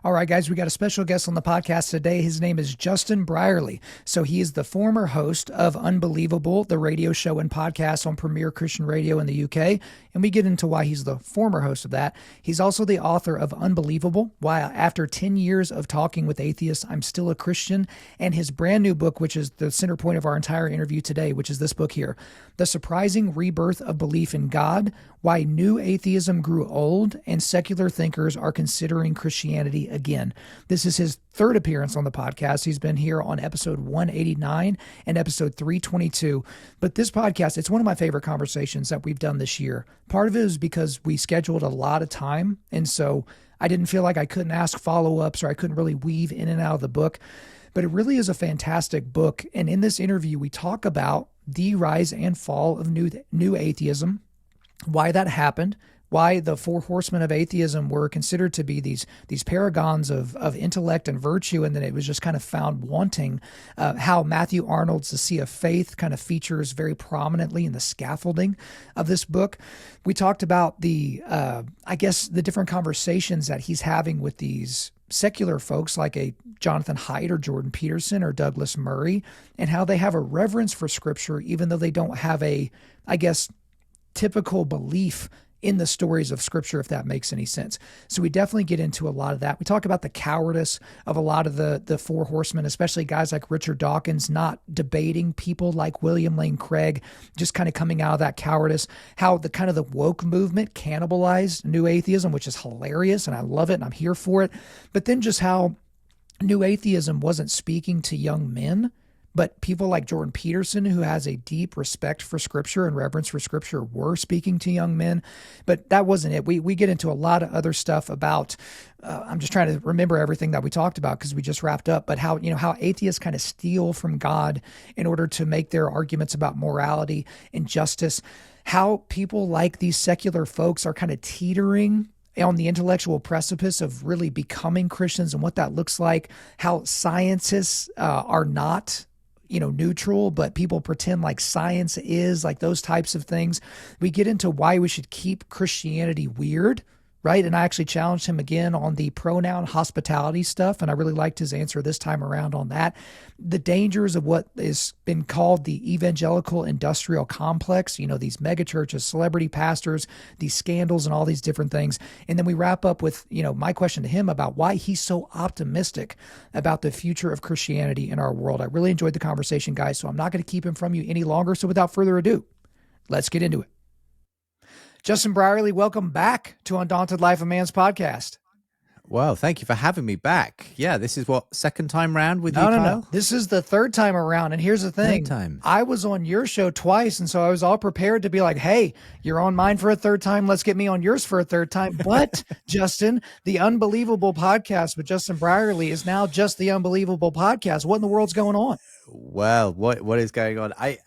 All right, guys, we got a special guest on the podcast today. His name is Justin Brierley. So he is the former host of Unbelievable, the radio show and podcast on Premier Christian Radio in the UK. And we get into why he's the former host of that. He's also the author of Unbelievable, Why After 10 Years of Talking with Atheists, I'm Still a Christian, and his brand new book, which is the center point of our entire interview today, which is this book here, The Surprising Rebirth of Belief in God, Why New Atheism Grew Old and Secular Thinkers Are Considering Christianity Again. This is his third appearance on the podcast. He's been here on episode 189 and episode 322. But this podcast, it's one of my favorite conversations that we've done this year. Part of it is because we scheduled a lot of time, and so I didn't feel like I couldn't ask follow-ups or I couldn't really weave in and out of the book. But it really is a fantastic book. And in this interview, we talk about the rise and fall of new atheism, why that happened, why the four horsemen of atheism were considered to be these paragons of intellect and virtue, and then it was just kind of found wanting, how Matthew Arnold's The Sea of Faith kind of features very prominently in the scaffolding of this book. We talked about the different conversations that he's having with these secular folks like a Jonathan Haidt or Jordan Peterson or Douglas Murray, and how they have a reverence for Scripture, even though they don't have a, typical belief in the stories of Scripture, if that makes any sense. So we definitely get into a lot of that. We talk about the cowardice of a lot of the four horsemen, especially guys like Richard Dawkins, not debating people like William Lane Craig, just kind of coming out of that cowardice, how the kind of the woke movement cannibalized new atheism, which is hilarious, and I love it, and I'm here for it. But then just how new atheism wasn't speaking to young men, but people like Jordan Peterson, who has a deep respect for Scripture and reverence for Scripture, were speaking to young men. But that wasn't it. We get into a lot of other stuff about, I'm just trying to remember everything that we talked about because we just wrapped up, but how atheists kind of steal from God in order to make their arguments about morality and justice, how people like these secular folks are kind of teetering on the intellectual precipice of really becoming Christians and what that looks like, how scientists are not neutral, but people pretend like science is, like those types of things. We get into why we should keep Christianity weird, right? And I actually challenged him again on the pronoun hospitality stuff, and I really liked his answer this time around on that. The dangers of what has been called the evangelical industrial complex, these mega churches, celebrity pastors, these scandals and all these different things. And then we wrap up with, my question to him about why he's so optimistic about the future of Christianity in our world. I really enjoyed the conversation, guys, so I'm not going to keep him from you any longer. So without further ado, let's get into it. Justin Brierley, welcome back to Undaunted.Life, a Man's podcast. Well, thank you for having me back. Yeah, this is second time round with you, Kyle? No. This is the third time around. And here's the thing. Third time. I was on your show twice, and so I was all prepared to be like, hey, you're on mine for a third time. Let's get me on yours for a third time. But, Justin, the Unbelievable podcast with Justin Brierley is now just the Unbelievable podcast. What in the world's going on? Well, what is going on? I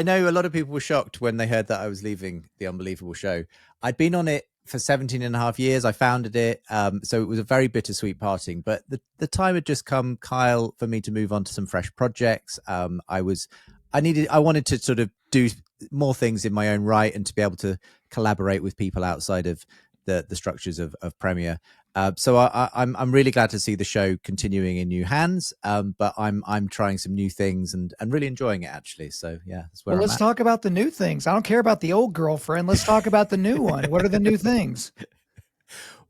know a lot of people were shocked when they heard that I was leaving the Unbelievable show. I'd been on it for 17 and a half years. I founded it. So it was a very bittersweet parting, but the time had just come, Kyle, for me to move on to some fresh projects. I wanted to sort of do more things in my own right and to be able to collaborate with people outside of the structures of Premier. So I'm really glad to see the show continuing in new hands, but I'm trying some new things and really enjoying it, actually. So yeah, that's where let's talk about the new things. I don't care about the old girlfriend. Let's talk about the new one. What are the new things?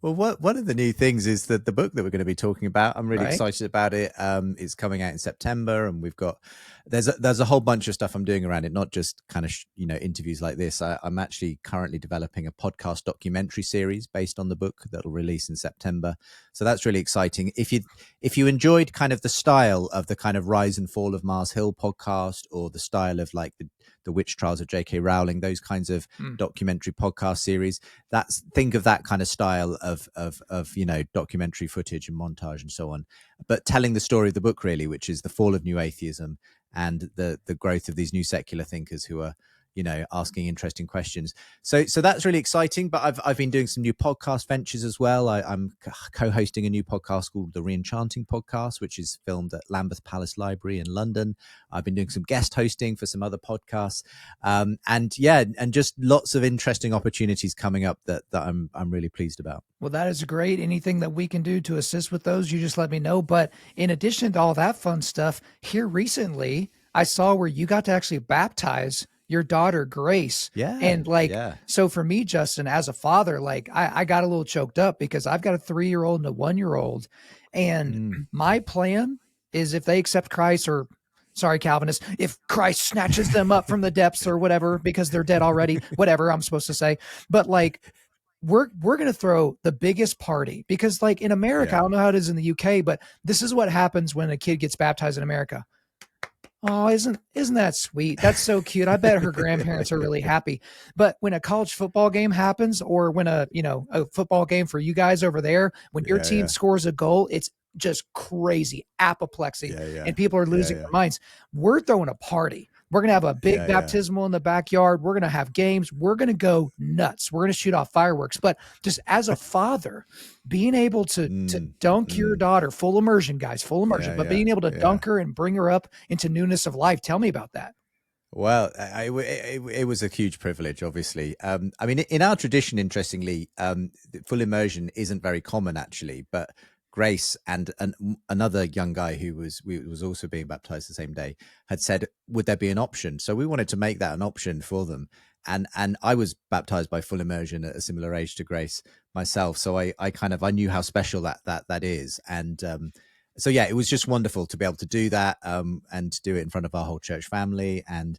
Well, one of the new things is that the book that we're going to be talking about, I'm really excited about it. It's coming out in September, and we've got there's a whole bunch of stuff I'm doing around it, not just kind of interviews like this. I'm actually currently developing a podcast documentary series based on the book that'll release in September. So that's really exciting. If you enjoyed kind of the style of the kind of Rise and Fall of Mars Hill podcast, or the style of like the Witch Trials of J.K. Rowling, those kinds of documentary podcast series, think of that kind of style of documentary footage and montage and so on, but telling the story of the book, really, which is the fall of new atheism and the growth of these new secular thinkers who are asking interesting questions. So that's really exciting. But I've been doing some new podcast ventures as well. I'm co-hosting a new podcast called the Re-Enchanting Podcast, which is filmed at Lambeth Palace Library in London. I've been doing some guest hosting for some other podcasts, and just lots of interesting opportunities coming up that I'm really pleased about. Well, that is great. Anything that we can do to assist with those, you just let me know. But in addition to all that fun stuff, here recently, I saw where you got to actually baptize your daughter, Grace. Yeah. And so for me, Justin, as a father, I got a little choked up because I've got a 3-year-old and a 1-year-old. And my plan is if they accept Christ, or sorry, Calvinist, if Christ snatches them up from the depths or whatever, because they're dead already, whatever I'm supposed to say. But we're going to throw the biggest party because in America, I don't know how it is in the UK, but this is what happens when a kid gets baptized in America. Oh, isn't that sweet? That's so cute. I bet her grandparents are really happy. But when a college football game happens, or when a football game for you guys over there, when your team scores a goal, it's just crazy apoplexy and people are losing their minds. We're throwing a party. We're going to have a big baptismal in the backyard. We're going to have games. We're going to go nuts. We're going to shoot off fireworks. But just as a father, being able to dunk your daughter, full immersion, guys, full immersion, but being able to dunk her and bring her up into newness of life. Tell me about that. Well, it was a huge privilege, obviously. I mean, in our tradition, interestingly, full immersion isn't very common, actually, but Grace and another young guy who was also being baptized the same day had said, would there be an option? So we wanted to make that an option for them. And I was baptized by full immersion at a similar age to Grace myself. So I knew how special that is. And so, yeah, it was just wonderful to be able to do that and do it in front of our whole church family. And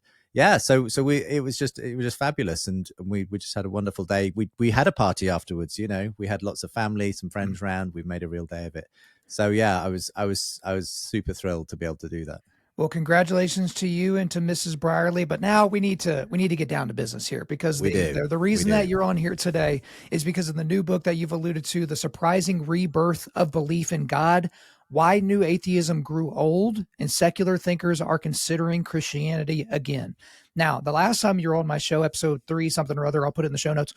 so it was just fabulous, and we just had a wonderful day. We had a party afterwards, we had lots of family, some friends around. We made a real day of it. So yeah, I was super thrilled to be able to do that. Well, congratulations to you and to Mrs. Brierley. But now we need to get down to business here, because the reason that you're on here today is because of the new book that you've alluded to, The Surprising Rebirth of Belief in God: Why New Atheism Grew Old and Secular Thinkers Are Considering Christianity Again. Now, the last time you were on my show, episode 3, something or other, I'll put it in the show notes,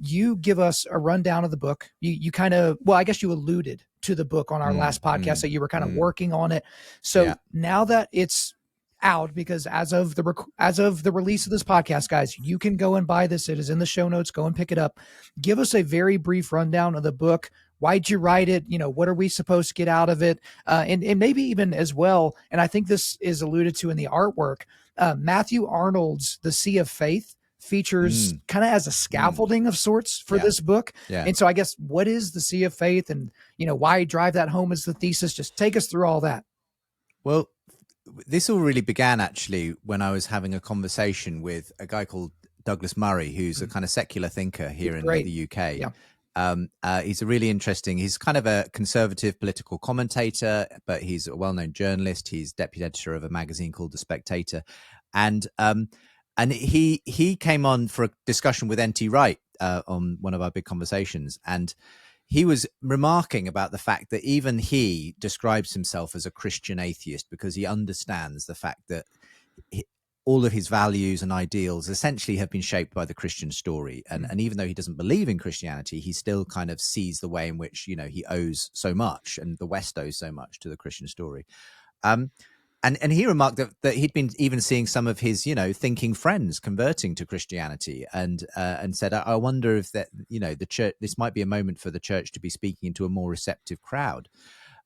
you give us a rundown of the book. You kind of, I guess you alluded to the book on our last podcast that you were kind of working on it. So now that it's out, because as of the release of this podcast, guys, you can go and buy this. It is in the show notes. Go and pick it up. Give us a very brief rundown of the book. Why'd you write it? What are we supposed to get out of it? And maybe even as well, and I think this is alluded to in the artwork, Matthew Arnold's The Sea of Faith features kind of as a scaffolding of sorts for this book. Yeah. And so I guess, what is the Sea of Faith, and, why drive that home as the thesis? Just take us through all that. Well, this all really began actually when I was having a conversation with a guy called Douglas Murray, who's a kind of secular thinker here in the UK. Yeah. He's a really interesting, he's kind of a conservative political commentator, but he's a well-known journalist. He's deputy editor of a magazine called The Spectator. And he came on for a discussion with N.T. Wright on one of our big conversations. And he was remarking about the fact that even he describes himself as a Christian atheist, because he understands the fact that all of his values and ideals essentially have been shaped by the Christian story. And even though he doesn't believe in Christianity, he still kind of sees the way in which, he owes so much, and the West owes so much to the Christian story. And he remarked that he'd been even seeing some of his, thinking friends converting to Christianity, and said, I wonder if that, the church, this might be a moment for the church to be speaking to a more receptive crowd.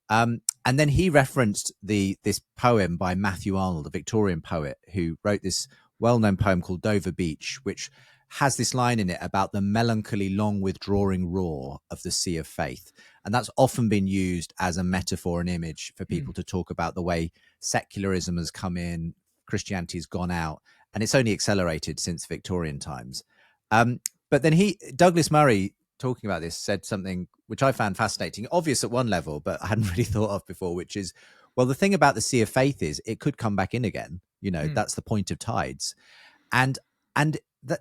And then he referenced this poem by Matthew Arnold, a Victorian poet, who wrote this well-known poem called Dover Beach, which has this line in it about the melancholy, long withdrawing roar of the sea of faith. And that's often been used as a metaphor and image for people to talk about the way secularism has come in, Christianity has gone out, and it's only accelerated since Victorian times. But then Douglas Murray, talking about this, said something which I found fascinating, obvious at one level, but I hadn't really thought of before, which is, well, the thing about the sea of faith is it could come back in again. That's the point of tides. And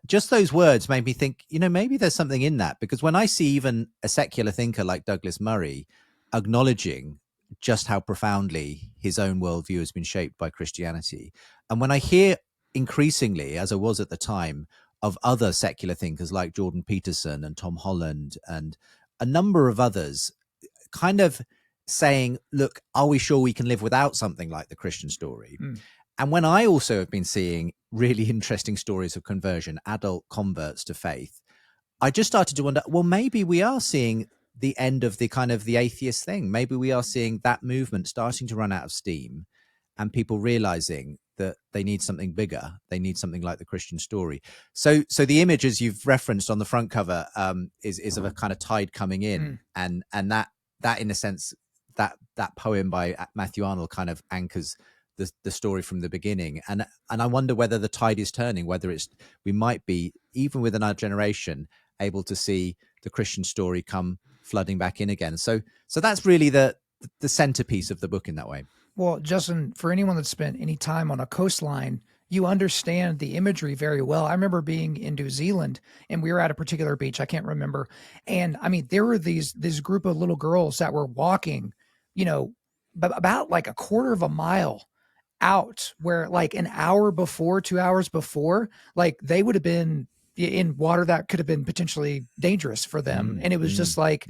just those words made me think, maybe there's something in that, because when I see even a secular thinker like Douglas Murray acknowledging just how profoundly his own worldview has been shaped by Christianity, and when I hear increasingly, as I was at the time, of other secular thinkers like Jordan Peterson and Tom Holland and a number of others kind of saying, look, are we sure we can live without something like the Christian story? And when I also have been seeing really interesting stories of conversion, adult converts to faith, I just started to wonder, well, maybe we are seeing the end of the kind of the atheist thing. Maybe we are seeing that movement starting to run out of steam and people realizing that they need something bigger. They need something like the Christian story. So the image, as you've referenced on the front cover, is of a kind of tide coming in. And that in a sense, that poem by Matthew Arnold kind of anchors the story from the beginning. And I wonder whether the tide is turning, whether we might be, even within our generation, able to see the Christian story come flooding back in again. So that's really the centerpiece of the book in that way. Well, Justin, for anyone that's spent any time on a coastline, you understand the imagery very well. I remember being in New Zealand and we were at a particular beach. I can't remember. And I mean, there were this group of little girls that were walking, about like a quarter of a mile out, where like an hour before, 2 hours before, like they would have been in water that could have been potentially dangerous for them. And it was just like,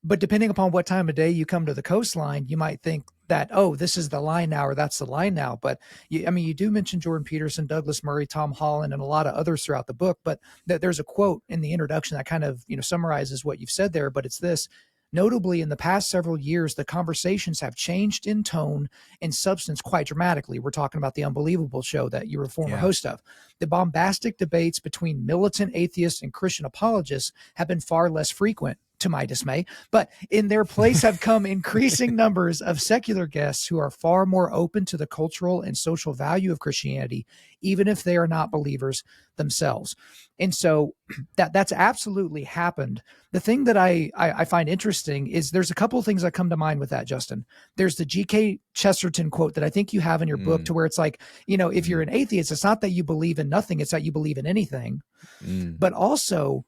but depending upon what time of day you come to the coastline, you might think that, oh, this is the line now, or that's the line now. But you do mention Jordan Peterson, Douglas Murray, Tom Holland, and a lot of others throughout the book. But there's a quote in the introduction that kind of, summarizes what you've said there. But it's this: notably, in the past several years, the conversations have changed in tone and substance quite dramatically. We're talking about the Unbelievable show that you were a former host of. The bombastic debates between militant atheists and Christian apologists have been far less frequent, to my dismay, but in their place have come increasing numbers of secular guests who are far more open to the cultural and social value of Christianity, even if they are not believers themselves. And so that's absolutely happened. The thing that I find interesting is there's a couple of things that come to mind with that, Justin. There's the G.K. Chesterton quote that I think you have in your book, to where it's like, if you're an atheist, it's not that you believe in nothing, it's that you believe in anything. But also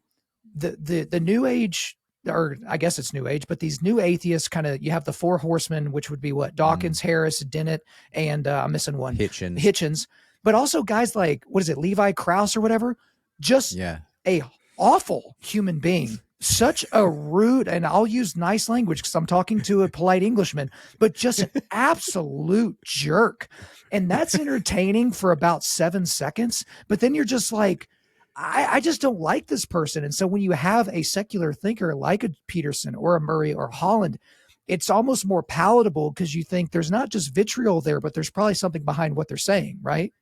the New Age, or I guess it's New Age, but these new atheists kind of, you have the four horsemen, which would be what? Dawkins, Harris, Dennett, and I'm missing one. Hitchens. But also guys like, what is it? Levi Krauss or whatever. Just a awful human being. Such a rude, and I'll use nice language because I'm talking to a polite Englishman, but just an absolute jerk. And that's entertaining for about 7 seconds. But then you're just like, I just don't like this person. And so when you have a secular thinker like a Peterson or a Murray or Holland, it's almost more palatable because you think there's not just vitriol there, but there's probably something behind what they're saying, right?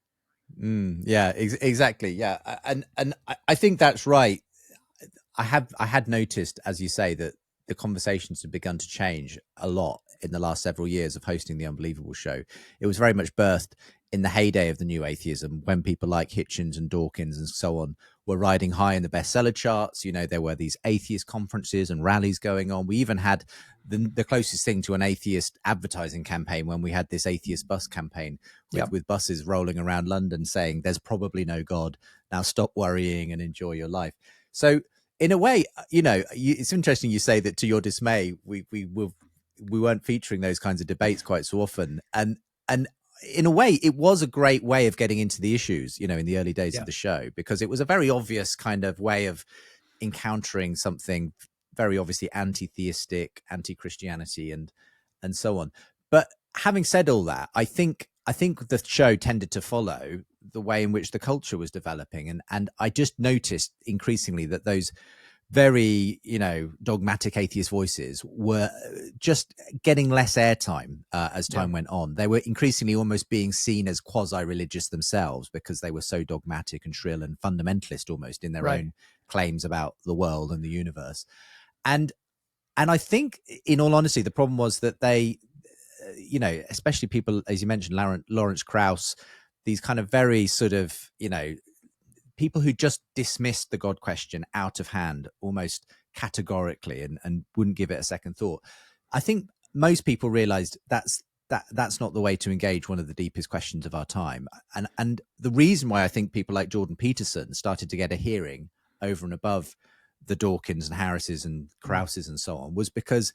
Exactly. Yeah. And I think that's right. I had noticed, as you say, that the conversations have begun to change a lot in the last several years of hosting the Unbelievable show. It was very much birthed in the heyday of the new atheism, when people like Hitchens and Dawkins and so on were riding high in the bestseller charts. There were these atheist conferences and rallies going on. We even had the closest thing to an atheist advertising campaign when we had this atheist bus campaign with buses rolling around London saying, there's probably no God. Now stop worrying and enjoy your life. So in a way, it's interesting you say that, to your dismay, we weren't featuring those kinds of debates quite so often. And in a way, it was a great way of getting into the issues, in the early days of the show, because it was a very obvious kind of way of encountering something very obviously anti-theistic, anti-Christianity, and so on. But having said all that, I think the show tended to follow the way in which the culture was developing. And I just noticed increasingly that those very, dogmatic atheist voices were just getting less airtime as time went on. They were increasingly almost being seen as quasi-religious themselves because they were so dogmatic and shrill and fundamentalist almost in their own claims about the world and the universe. And I think, in all honesty, the problem was that they, especially people, as you mentioned, Lawrence Krauss, these kind of very sort of, people who just dismissed the God question out of hand, almost categorically, and wouldn't give it a second thought. I think most people realized that's not the way to engage one of the deepest questions of our time. And the reason why I think people like Jordan Peterson started to get a hearing over and above the Dawkins and Harrises and Krausses and so on was because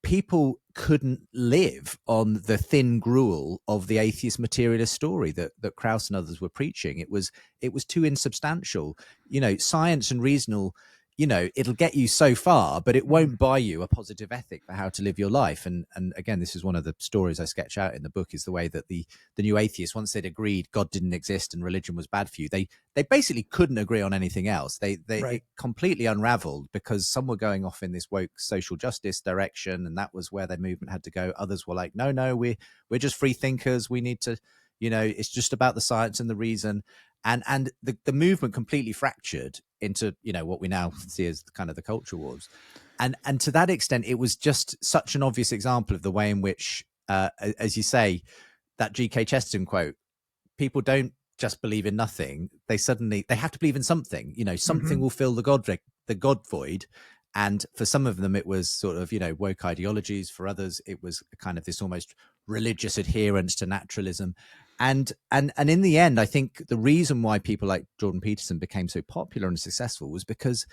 people couldn't live on the thin gruel of the atheist materialist story that Krauss and others were preaching. It was too insubstantial. Science and reasonable, it'll get you so far, but it won't buy you a positive ethic for how to live your life. And again, this is one of the stories I sketch out in the book, is the way that the new atheists, once they'd agreed God didn't exist and religion was bad for you, they basically couldn't agree on anything else. It completely unraveled, because some were going off in this woke social justice direction, and that was where their movement had to go. Others were like, no, we're just free thinkers. We need to, it's just about the science and the reason. And the movement completely fractured into, what we now see as kind of the culture wars. And to that extent, it was just such an obvious example of the way in which, as you say, that G.K. Chesterton quote, people don't just believe in nothing. They have to believe in something. Something will fill the God void. And for some of them, it was sort of, woke ideologies. For others, it was kind of this almost religious adherence to naturalism. And in the end, I think the reason why people like Jordan Peterson became so popular and successful was because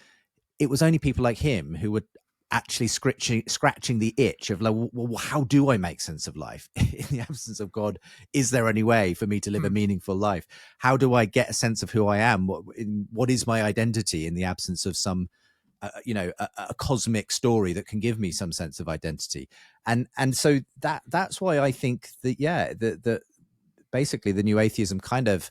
it was only people like him who were actually scratching the itch of like, well, how do I make sense of life in the absence of God? Is there any way for me to live a meaningful life? How do I get a sense of who I am? What is my identity in the absence of some a cosmic story that can give me some sense of identity? And so that's why I think that that basically the new atheism kind of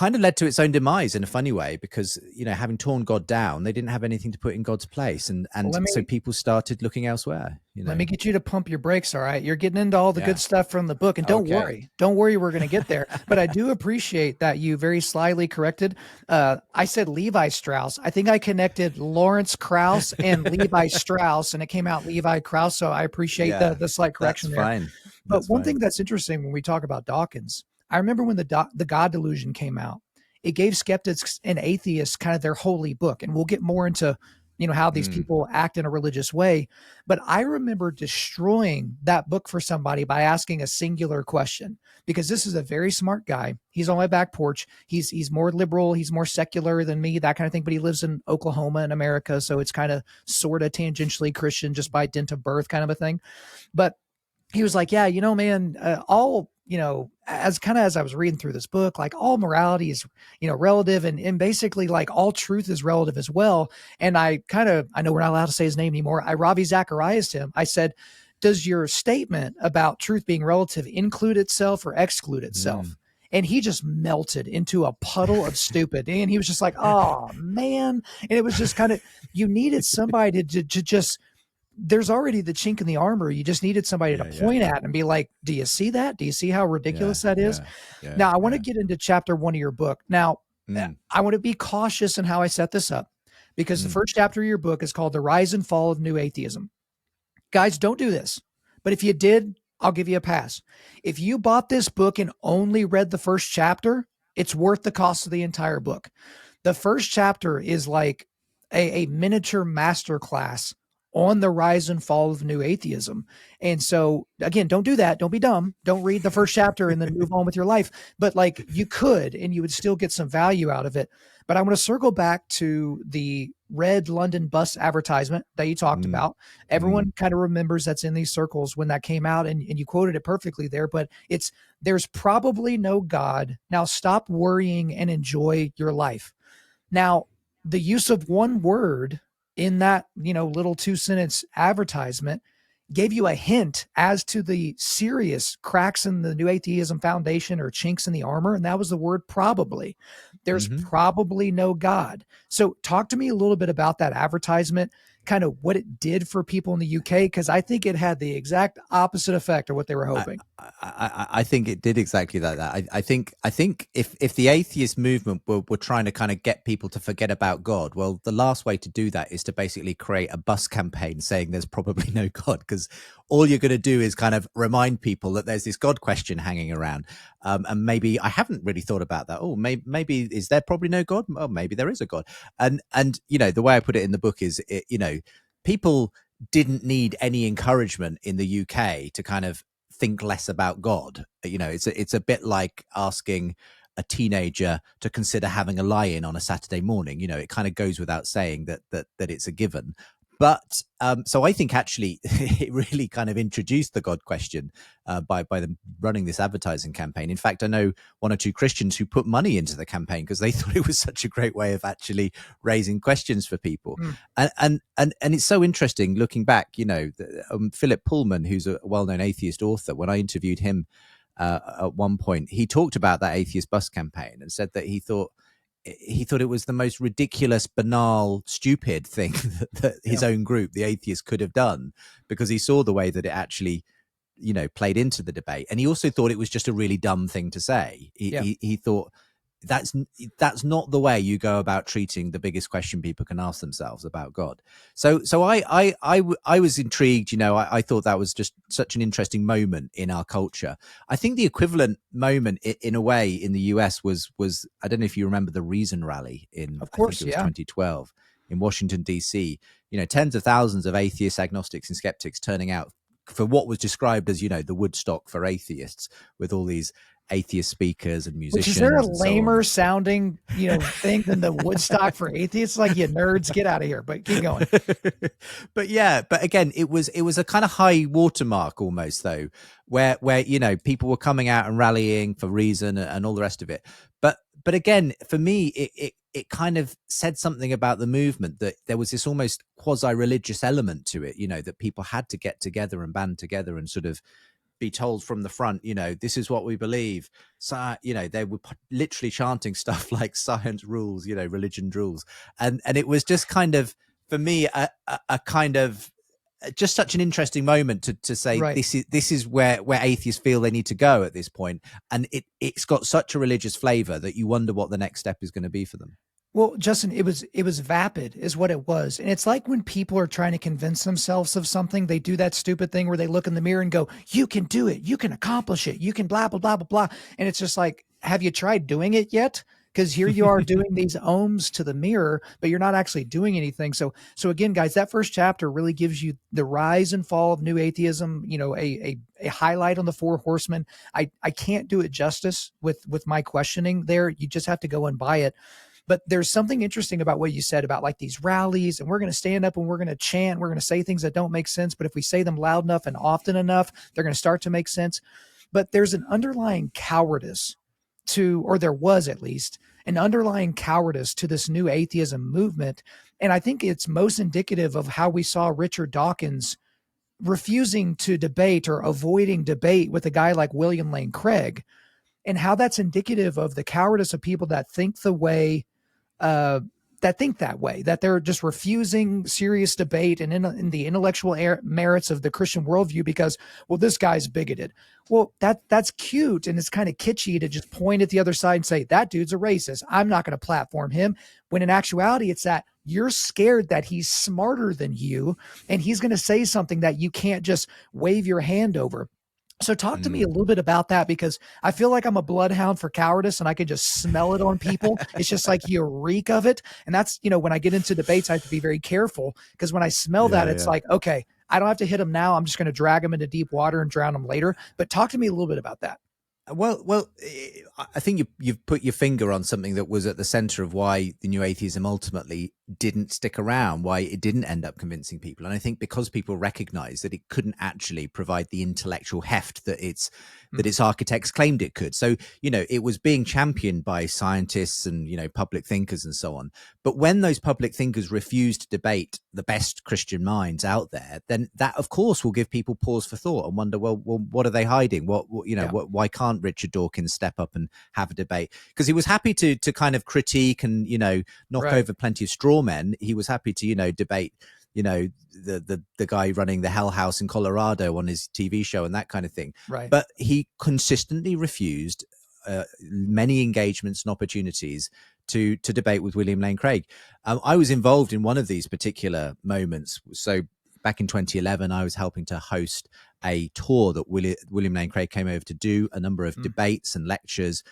led to its own demise in a funny way, because having torn God down, they didn't have anything to put in God's place, and so people started looking elsewhere. Let me get you to pump your brakes. All right, you're getting into all the good stuff from the book, and don't worry, we're going to get there. But I do appreciate that you very slyly corrected. I said Levi Strauss. I think I connected Lawrence Krauss and Levi Strauss, and it came out Levi Krauss. So I appreciate the slight correction there. Fine. But one thing that's interesting when we talk about Dawkins, I remember when the God Delusion came out, it gave skeptics and atheists kind of their holy book. And we'll get more into, how these people act in a religious way. But I remember destroying that book for somebody by asking a singular question, because this is a very smart guy. He's on my back porch. He's more liberal. He's more secular than me, that kind of thing. But he lives in Oklahoma in America. So it's kind of sort of tangentially Christian just by dint of birth kind of a thing. But he was like, yeah, man, as I was reading through this book, like all morality is, relative, and basically like all truth is relative as well. And I know we're not allowed to say his name anymore. I Ravi Zacharias him. I said, does your statement about truth being relative include itself or exclude itself? And he just melted into a puddle of stupid. And he was just like, oh man. And it was just kind of, you needed somebody to just, there's already the chink in the armor. You just needed somebody to point at and be like, do you see that? Do you see how ridiculous that is? Now, I want to get into chapter 1 of your book. Now, I want to be cautious in how I set this up, because the first chapter of your book is called The Rise and Fall of New Atheism. Guys, don't do this. But if you did, I'll give you a pass. If you bought this book and only read the first chapter, it's worth the cost of the entire book. The first chapter is like a miniature masterclass on the rise and fall of new atheism. And so again, don't do that. Don't be dumb. Don't read the first chapter and then move on with your life. But like you could, and you would still get some value out of it. But I want to circle back to the red London bus advertisement that you talked about. Everyone kind of remembers that's in these circles when that came out, and you quoted it perfectly there, but there's probably no God. Now stop worrying and enjoy your life. Now, the use of one word in that, little 2-sentence advertisement gave you a hint as to the serious cracks in the new atheism foundation or chinks in the armor. And that was the word probably. There's probably no God. So talk to me a little bit about that advertisement, kind of what it did for people in the UK, because I think it had the exact opposite effect of what they were hoping. I think it did exactly like that. I think if the atheist movement were trying to kind of get people to forget about God, well, the last way to do that is to basically create a bus campaign saying there's probably no God, because all you're going to do is kind of remind people that there's this God question hanging around. And maybe I haven't really thought about that. Oh, maybe is there probably no God? Oh, maybe there is a God. And the way I put it in the book is, people didn't need any encouragement in the UK to kind of think less about God. It's a bit like asking a teenager to consider having a lie-in on a Saturday morning. It kind of goes without saying that it's a given. But so I think actually it really kind of introduced the God question by them running this advertising campaign. In fact, I know one or two Christians who put money into the campaign because they thought it was such a great way of actually raising questions for people. And it's so interesting looking back. Philip Pullman, who's a well-known atheist author, when I interviewed him at one point, he talked about that atheist bus campaign and said that he thought it was the most ridiculous, banal, stupid thing that his own group, the atheists, could have done, because he saw the way that it actually, played into the debate. And he also thought it was just a really dumb thing to say. He thought that's not the way you go about treating the biggest question people can ask themselves about God. So I was intrigued. I thought that was just such an interesting moment in our culture. I think the equivalent moment in a way in the US was I don't know if you remember the Reason Rally in, of course, I think it was 2012 in Washington, DC. Tens of thousands of atheists, agnostics and skeptics turning out for what was described as, the Woodstock for atheists, with all these atheist speakers and musicians. Which, is there a lamer sounding, thing than the Woodstock for atheists? Like, you nerds, get out of here. But keep going. but again, it was a kind of high watermark almost, though, where people were coming out and rallying for Reason and all the rest of it. But again, for me, it kind of said something about the movement, that there was this almost quasi-religious element to it, that people had to get together and band together and sort of be told from the front, this is what we believe. So, they were literally chanting stuff like science rules, religion rules. And it was just kind of, for me, a kind of just such an interesting moment to say, right, this is where atheists feel they need to go at this point. And it's got such a religious flavor that you wonder what the next step is going to be for them. Well, Justin, it was vapid is what it was. And it's like when people are trying to convince themselves of something, they do that stupid thing where they look in the mirror and go, you can do it. You can accomplish it. You can blah, blah, blah, blah, blah. And it's just like, have you tried doing it yet? Because here you are doing these ohms to the mirror, but you're not actually doing anything. So again, guys, that first chapter really gives you the rise and fall of new atheism, a highlight on the four horsemen. I can't do it justice with my questioning there. You just have to go and buy it. But there's something interesting about what you said about like these rallies, and we're going to stand up and we're going to chant, we're going to say things that don't make sense. But if we say them loud enough and often enough, they're going to start to make sense. But there's an underlying cowardice or there was at least an underlying cowardice to this new atheism movement. And I think it's most indicative of how we saw Richard Dawkins refusing to debate or avoiding debate with a guy like William Lane Craig, and how that's indicative of the cowardice of people that think that way, that they're just refusing serious debate and in the intellectual merits of the Christian worldview because, well, this guy's bigoted. Well, that's cute. And it's kind of kitschy to just point at the other side and say, that dude's a racist. I'm not going to platform him. When in actuality, it's that you're scared that he's smarter than you and he's going to say something that you can't just wave your hand over. So talk to me a little bit about that, because I feel like I'm a bloodhound for cowardice and I can just smell it on people. It's just like you reek of it. And that's, when I get into debates, I have to be very careful, because when I smell that, it's like, okay, I don't have to hit them now. I'm just going to drag them into deep water and drown them later. But talk to me a little bit about that. Well, I think you've put your finger on something that was at the center of why the new atheism ultimately didn't stick around, why it didn't end up convincing people. And I think because people recognized that it couldn't actually provide the intellectual heft that its architects claimed it could. So, it was being championed by scientists and, public thinkers and so on. But when those public thinkers refused to debate the best Christian minds out there, then that, of course, will give people pause for thought and wonder, well, what are they hiding? Why can't Richard Dawkins step up and have a debate? Because he was happy to kind of critique and, knock over plenty of straw men. He was happy to, debate, the guy running the Hell House in Colorado on his TV show and that kind of thing. Right. But he consistently refused many engagements and opportunities to debate with William Lane Craig. I was involved in one of these particular moments. So back in 2011, I was helping to host a tour that William Lane Craig came over to do, a number of debates and lectures,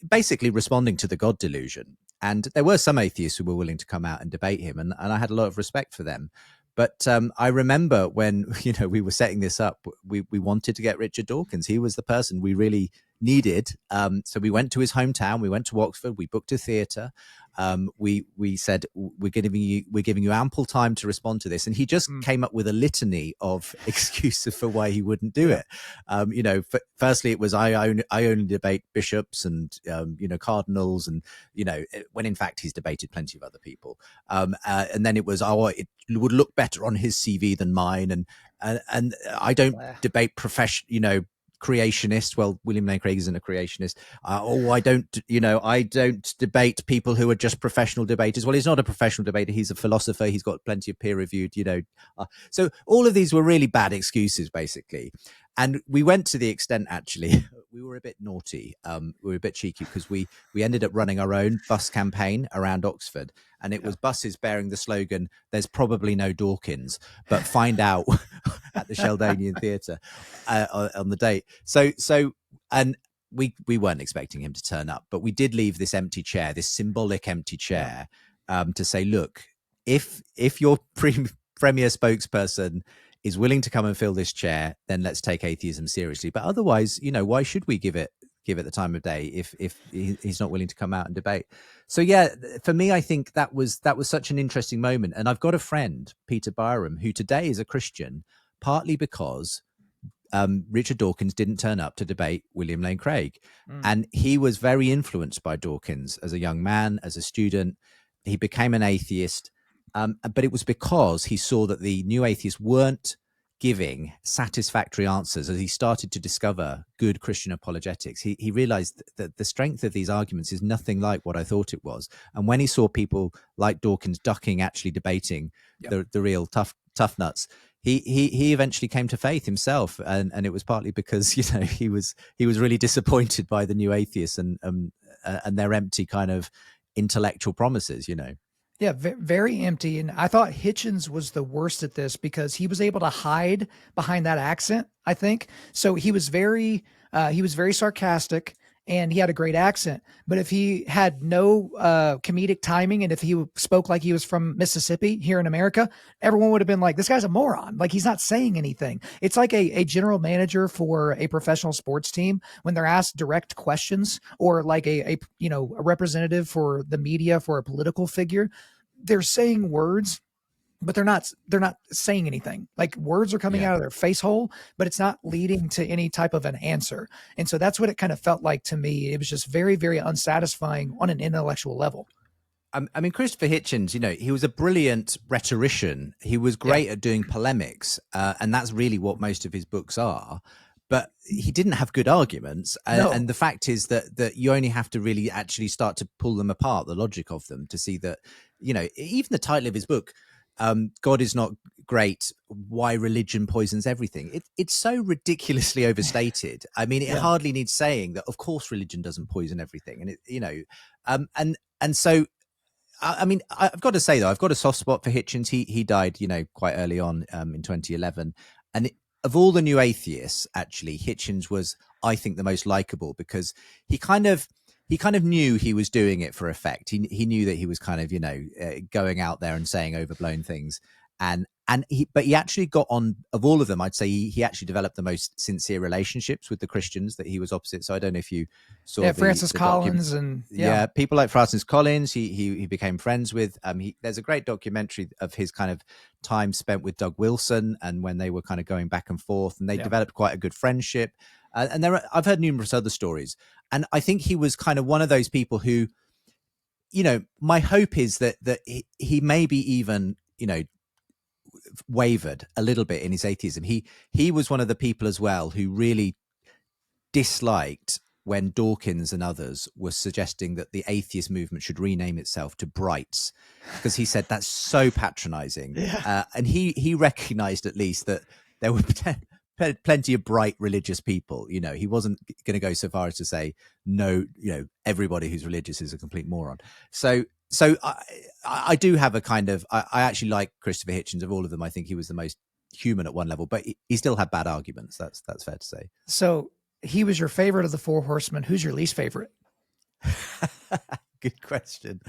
basically responding to the God delusion. And there were some atheists who were willing to come out and debate him, and I had a lot of respect for them. But I remember when we were setting this up, we wanted to get Richard Dawkins. He was the person we really needed. So we went to his hometown. We went to Oxford. We booked a theatre. we said we're giving you ample time to respond to this, and he just came up with a litany of excuses for why he wouldn't do it. Firstly, it was I only debate bishops and cardinals, and when in fact he's debated plenty of other people. And then it was it would look better on his CV than mine, and I don't debate creationists. Well, William Lane Craig isn't a creationist. I don't debate people who are just professional debaters. Well, he's not a professional debater. He's a philosopher. He's got plenty of peer-reviewed, so all of these were really bad excuses, basically. And we went to the extent, actually, we were a bit naughty. We were a bit cheeky because we ended up running our own bus campaign around Oxford. And it was buses bearing the slogan, "There's probably no Dawkins, but find out," at the Sheldonian Theatre on the date. And we weren't expecting him to turn up, but we did leave this empty chair, this symbolic empty chair, to say, look, if your premier spokesperson is willing to come and fill this chair, then let's take atheism seriously. But otherwise, why should we give it the time of day if he's not willing to come out and debate? So for me, I think that was such an interesting moment. And I've got a friend, Peter Byram, who today is a Christian, partly because Richard Dawkins didn't turn up to debate William Lane Craig. And he was very influenced by Dawkins as a young man, as a student. He became an atheist. But it was because he saw that the new atheists weren't giving satisfactory answers. As he started to discover good Christian apologetics, he realized that the strength of these arguments is nothing like what I thought it was. And when he saw people like Dawkins ducking actually debating the real tough nuts, he eventually came to faith himself, and it was partly because he was really disappointed by the new atheists and their empty kind of intellectual promises. Yeah, very empty. And I thought Hitchens was the worst at this because he was able to hide behind that accent, I think. So he was very sarcastic and he had a great accent. But if he had no comedic timing and if he spoke like he was from Mississippi here in America, everyone would have been like, this guy's a moron. Like, he's not saying anything. It's like a general manager for a professional sports team when they're asked direct questions, or like a representative for the media for a political figure. They're saying words, but they're not saying anything. Like, words are coming out of their face hole, but it's not leading to any type of an answer. And so that's what it kind of felt like to me. It was just very, very unsatisfying on an intellectual level. I mean, Christopher Hitchens, he was a brilliant rhetorician. He was great at doing polemics, and that's really what most of his books are. But he didn't have good arguments. No. And the fact is that you only have to really actually start to pull them apart, the logic of them, to see that, even the title of his book, God is not great, why religion poisons everything. It's so ridiculously overstated. I mean, it hardly needs saying that, of course, religion doesn't poison everything. And and so, I mean, I've got to say, though, I've got a soft spot for Hitchens. He died, quite early on in 2011. And of all the new atheists, actually, Hitchens was, I think, the most likable because he kind of knew he was doing it for effect. He knew that he was kind of, going out there and saying overblown things. But he actually got on, of all of them, I'd say he actually developed the most sincere relationships with the Christians that he was opposite. So I don't know if you saw Francis Collins and people like Francis Collins. He became friends with. There's a great documentary of his kind of time spent with Doug Wilson and when they were kind of going back and forth, and they developed quite a good friendship. And I've heard numerous other stories, and I think he was kind of one of those people who, my hope is that he maybe even wavered a little bit in his atheism. He was one of the people as well who really disliked when Dawkins and others were suggesting that the atheist movement should rename itself to Brights, because he said that's so patronizing. And he recognized at least that there were plenty of bright religious people. He wasn't going to go so far as to say, no, everybody who's religious is a complete moron. So I do have a kind of, I actually like Christopher Hitchens. Of all of them, I think he was the most human at one level, but he still had bad arguments. That's fair to say. So he was your favorite of the Four Horsemen. Who's your least favorite? Good question.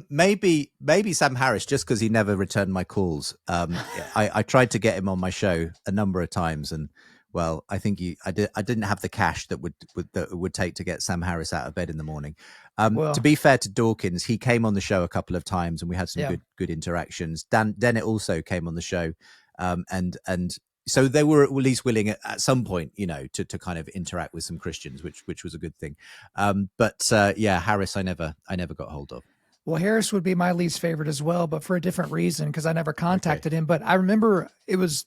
Maybe Sam Harris, just because he never returned my calls. I tried to get him on my show a number of times, and Well, I think I didn't have the cash that would take to get Sam Harris out of bed in the morning. To Well, be fair to Dawkins, he came on the show a couple of times, and we had some yeah. good interactions. Dennett also came on the show, and so they were at least willing at some point, to kind of interact with some Christians, which was a good thing. But Harris, I never got hold of. Well, Harris would be my least favorite as well, but for a different reason, because I never Okay. contacted him. But I remember it was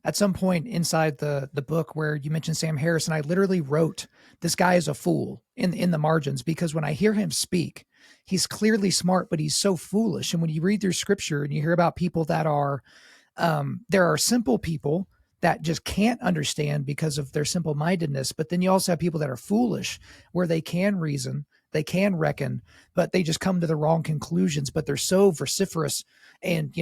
at some point inside the book where you mentioned Sam Harris, and I literally wrote, "This guy is a fool" in the margins, because when I hear him speak, he's clearly smart, but he's so foolish. And when you read through scripture and you hear about people that are, there are simple people that just can't understand because of their simple mindedness. But then you also have people that are foolish, where they can reason, they can reckon, but they just come to the wrong conclusions. But they're so vociferous and,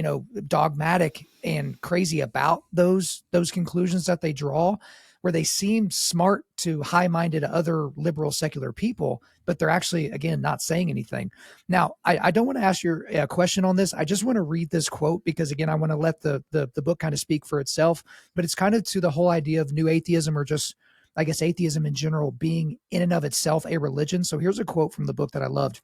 dogmatic and crazy about those conclusions that they draw, where they seem smart to high-minded other liberal secular people, but they're actually, again, not saying anything. Now, I don't want to ask your question on this. I just want to read this quote because, again, I want to let the book kind of speak for itself, but it's kind of to the whole idea of new atheism, or just, I guess, atheism in general being in and of itself a religion. So here's a quote from the book that I loved.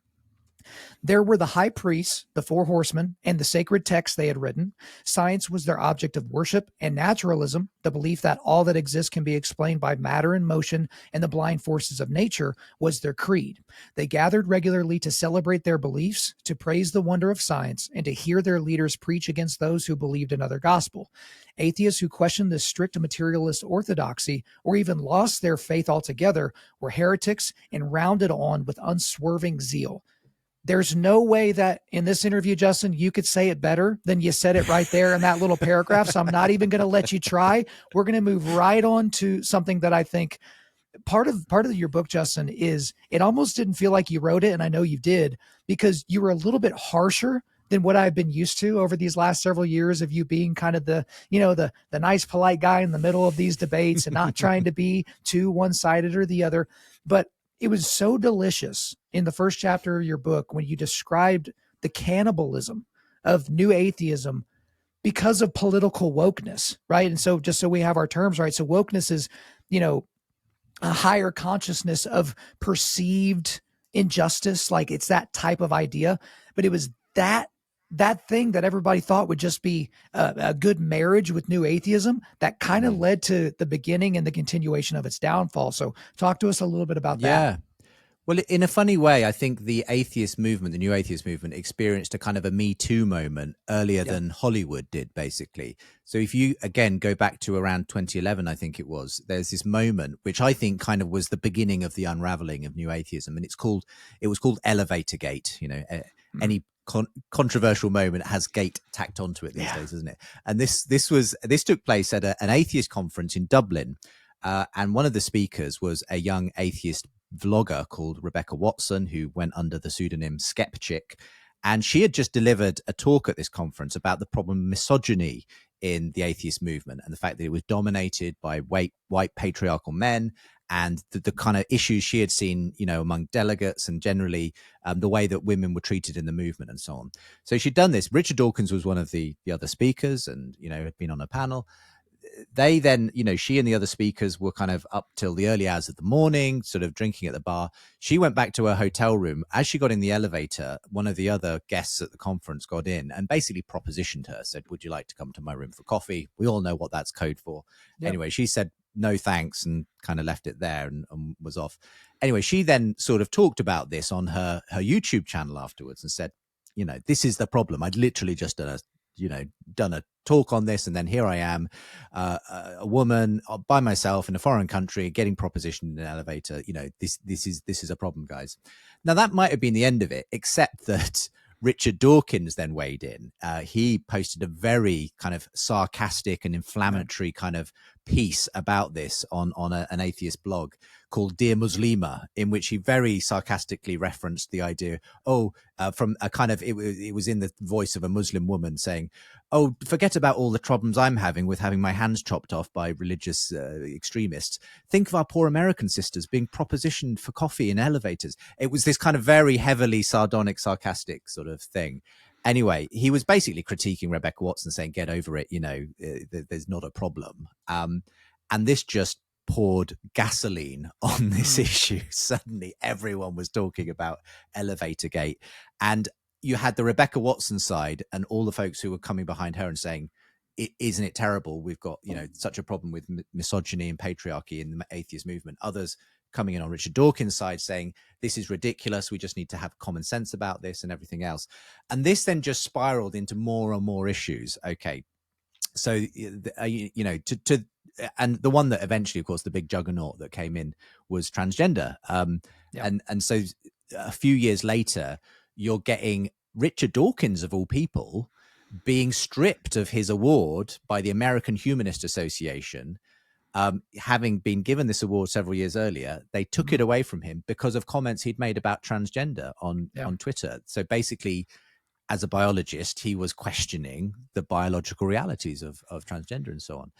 "There were the high priests, the four horsemen, and the sacred texts they had written. Science was their object of worship, and naturalism, the belief that all that exists can be explained by matter and motion and the blind forces of nature, was their creed. They gathered regularly to celebrate their beliefs, to praise the wonder of science, and to hear their leaders preach against those who believed another gospel. Atheists who questioned this strict materialist orthodoxy, or even lost their faith altogether, were heretics and rounded on with unswerving zeal." There's no way that in this interview, Justin, you could say it better than you said it right there in that little paragraph. So I'm not even going to let you try. We're going to move right on to something that I think part of your book, Justin, is it almost didn't feel like you wrote it. And I know you did, because you were a little bit harsher than what I've been used to over these last several years of you being kind of the nice, polite guy in the middle of these debates and not trying to be too one-sided or the other. But it was so delicious in the first chapter of your book when you described the cannibalism of new atheism because of political wokeness, right? And so just so we have our terms right, so wokeness is, a higher consciousness of perceived injustice, like it's that type of idea. But it was that thing that everybody thought would just be a good marriage with new atheism that kind of led to the beginning and the continuation of its downfall. So talk to us a little bit about that. Yeah. Well, in a funny way, I think the atheist movement, the new atheist movement, experienced a kind of a Me Too moment earlier than Hollywood did, basically. So if you, again, go back to around 2011, I think it was, there's this moment, which I think kind of was the beginning of the unraveling of new atheism. And it was called Elevator Gate. Any controversial moment has gate tacked onto it these days, isn't it? And this took place at an atheist conference in Dublin. And one of the speakers was a young atheist vlogger called Rebecca Watson, who went under the pseudonym Skepchick. And she had just delivered a talk at this conference about the problem of misogyny in the atheist movement and the fact that it was dominated by white patriarchal men, and the kind of issues she had seen, among delegates, and generally the way that women were treated in the movement and so on. So she'd done this. Richard Dawkins was one of the other speakers and, had been on a panel. They then, she and the other speakers were kind of up till the early hours of the morning, sort of drinking at the bar. She went back to her hotel room. As she got in the elevator, one of the other guests at the conference got in and basically propositioned her, said, "Would you like to come to my room for coffee?" We all know what that's code for. Yep. Anyway, she said, "No, thanks," and kind of left it there and was off. Anyway, she then sort of talked about this on her YouTube channel afterwards and said, "This is the problem. I'd literally just done a talk on this, and then here I am, a woman by myself in a foreign country getting propositioned in an elevator. This is a problem, guys." Now that might have been the end of it, except that Richard Dawkins then weighed in. He posted a very kind of sarcastic and inflammatory kind of piece about this on an atheist blog called Dear Muslima, in which he very sarcastically referenced the idea, from a kind of, it was in the voice of a Muslim woman saying, "Oh, forget about all the problems I'm having with having my hands chopped off by religious extremists. Think of our poor American sisters being propositioned for coffee in elevators." It was this kind of very heavily sardonic, sarcastic sort of thing. Anyway, he was basically critiquing Rebecca Watson, saying, "Get over it, there's not a problem." And this just poured gasoline on this issue. Suddenly everyone was talking about elevator gate, and you had the Rebecca Watson side and all the folks who were coming behind her and saying, isn't it terrible? We've got, such a problem with misogyny and patriarchy in the atheist movement. Others coming in on Richard Dawkins' side saying, this is ridiculous. We just need to have common sense about this and everything else. And this then just spiraled into more and more issues. Okay. So, and the one that eventually, of course, the big juggernaut that came in was transgender. And so a few years later, you're getting Richard Dawkins, of all people, being stripped of his award by the American Humanist Association. Having been given this award several years earlier, they took it away from him because of comments he'd made about transgender on Twitter. So basically, as a biologist, he was questioning the biological realities of transgender and so on.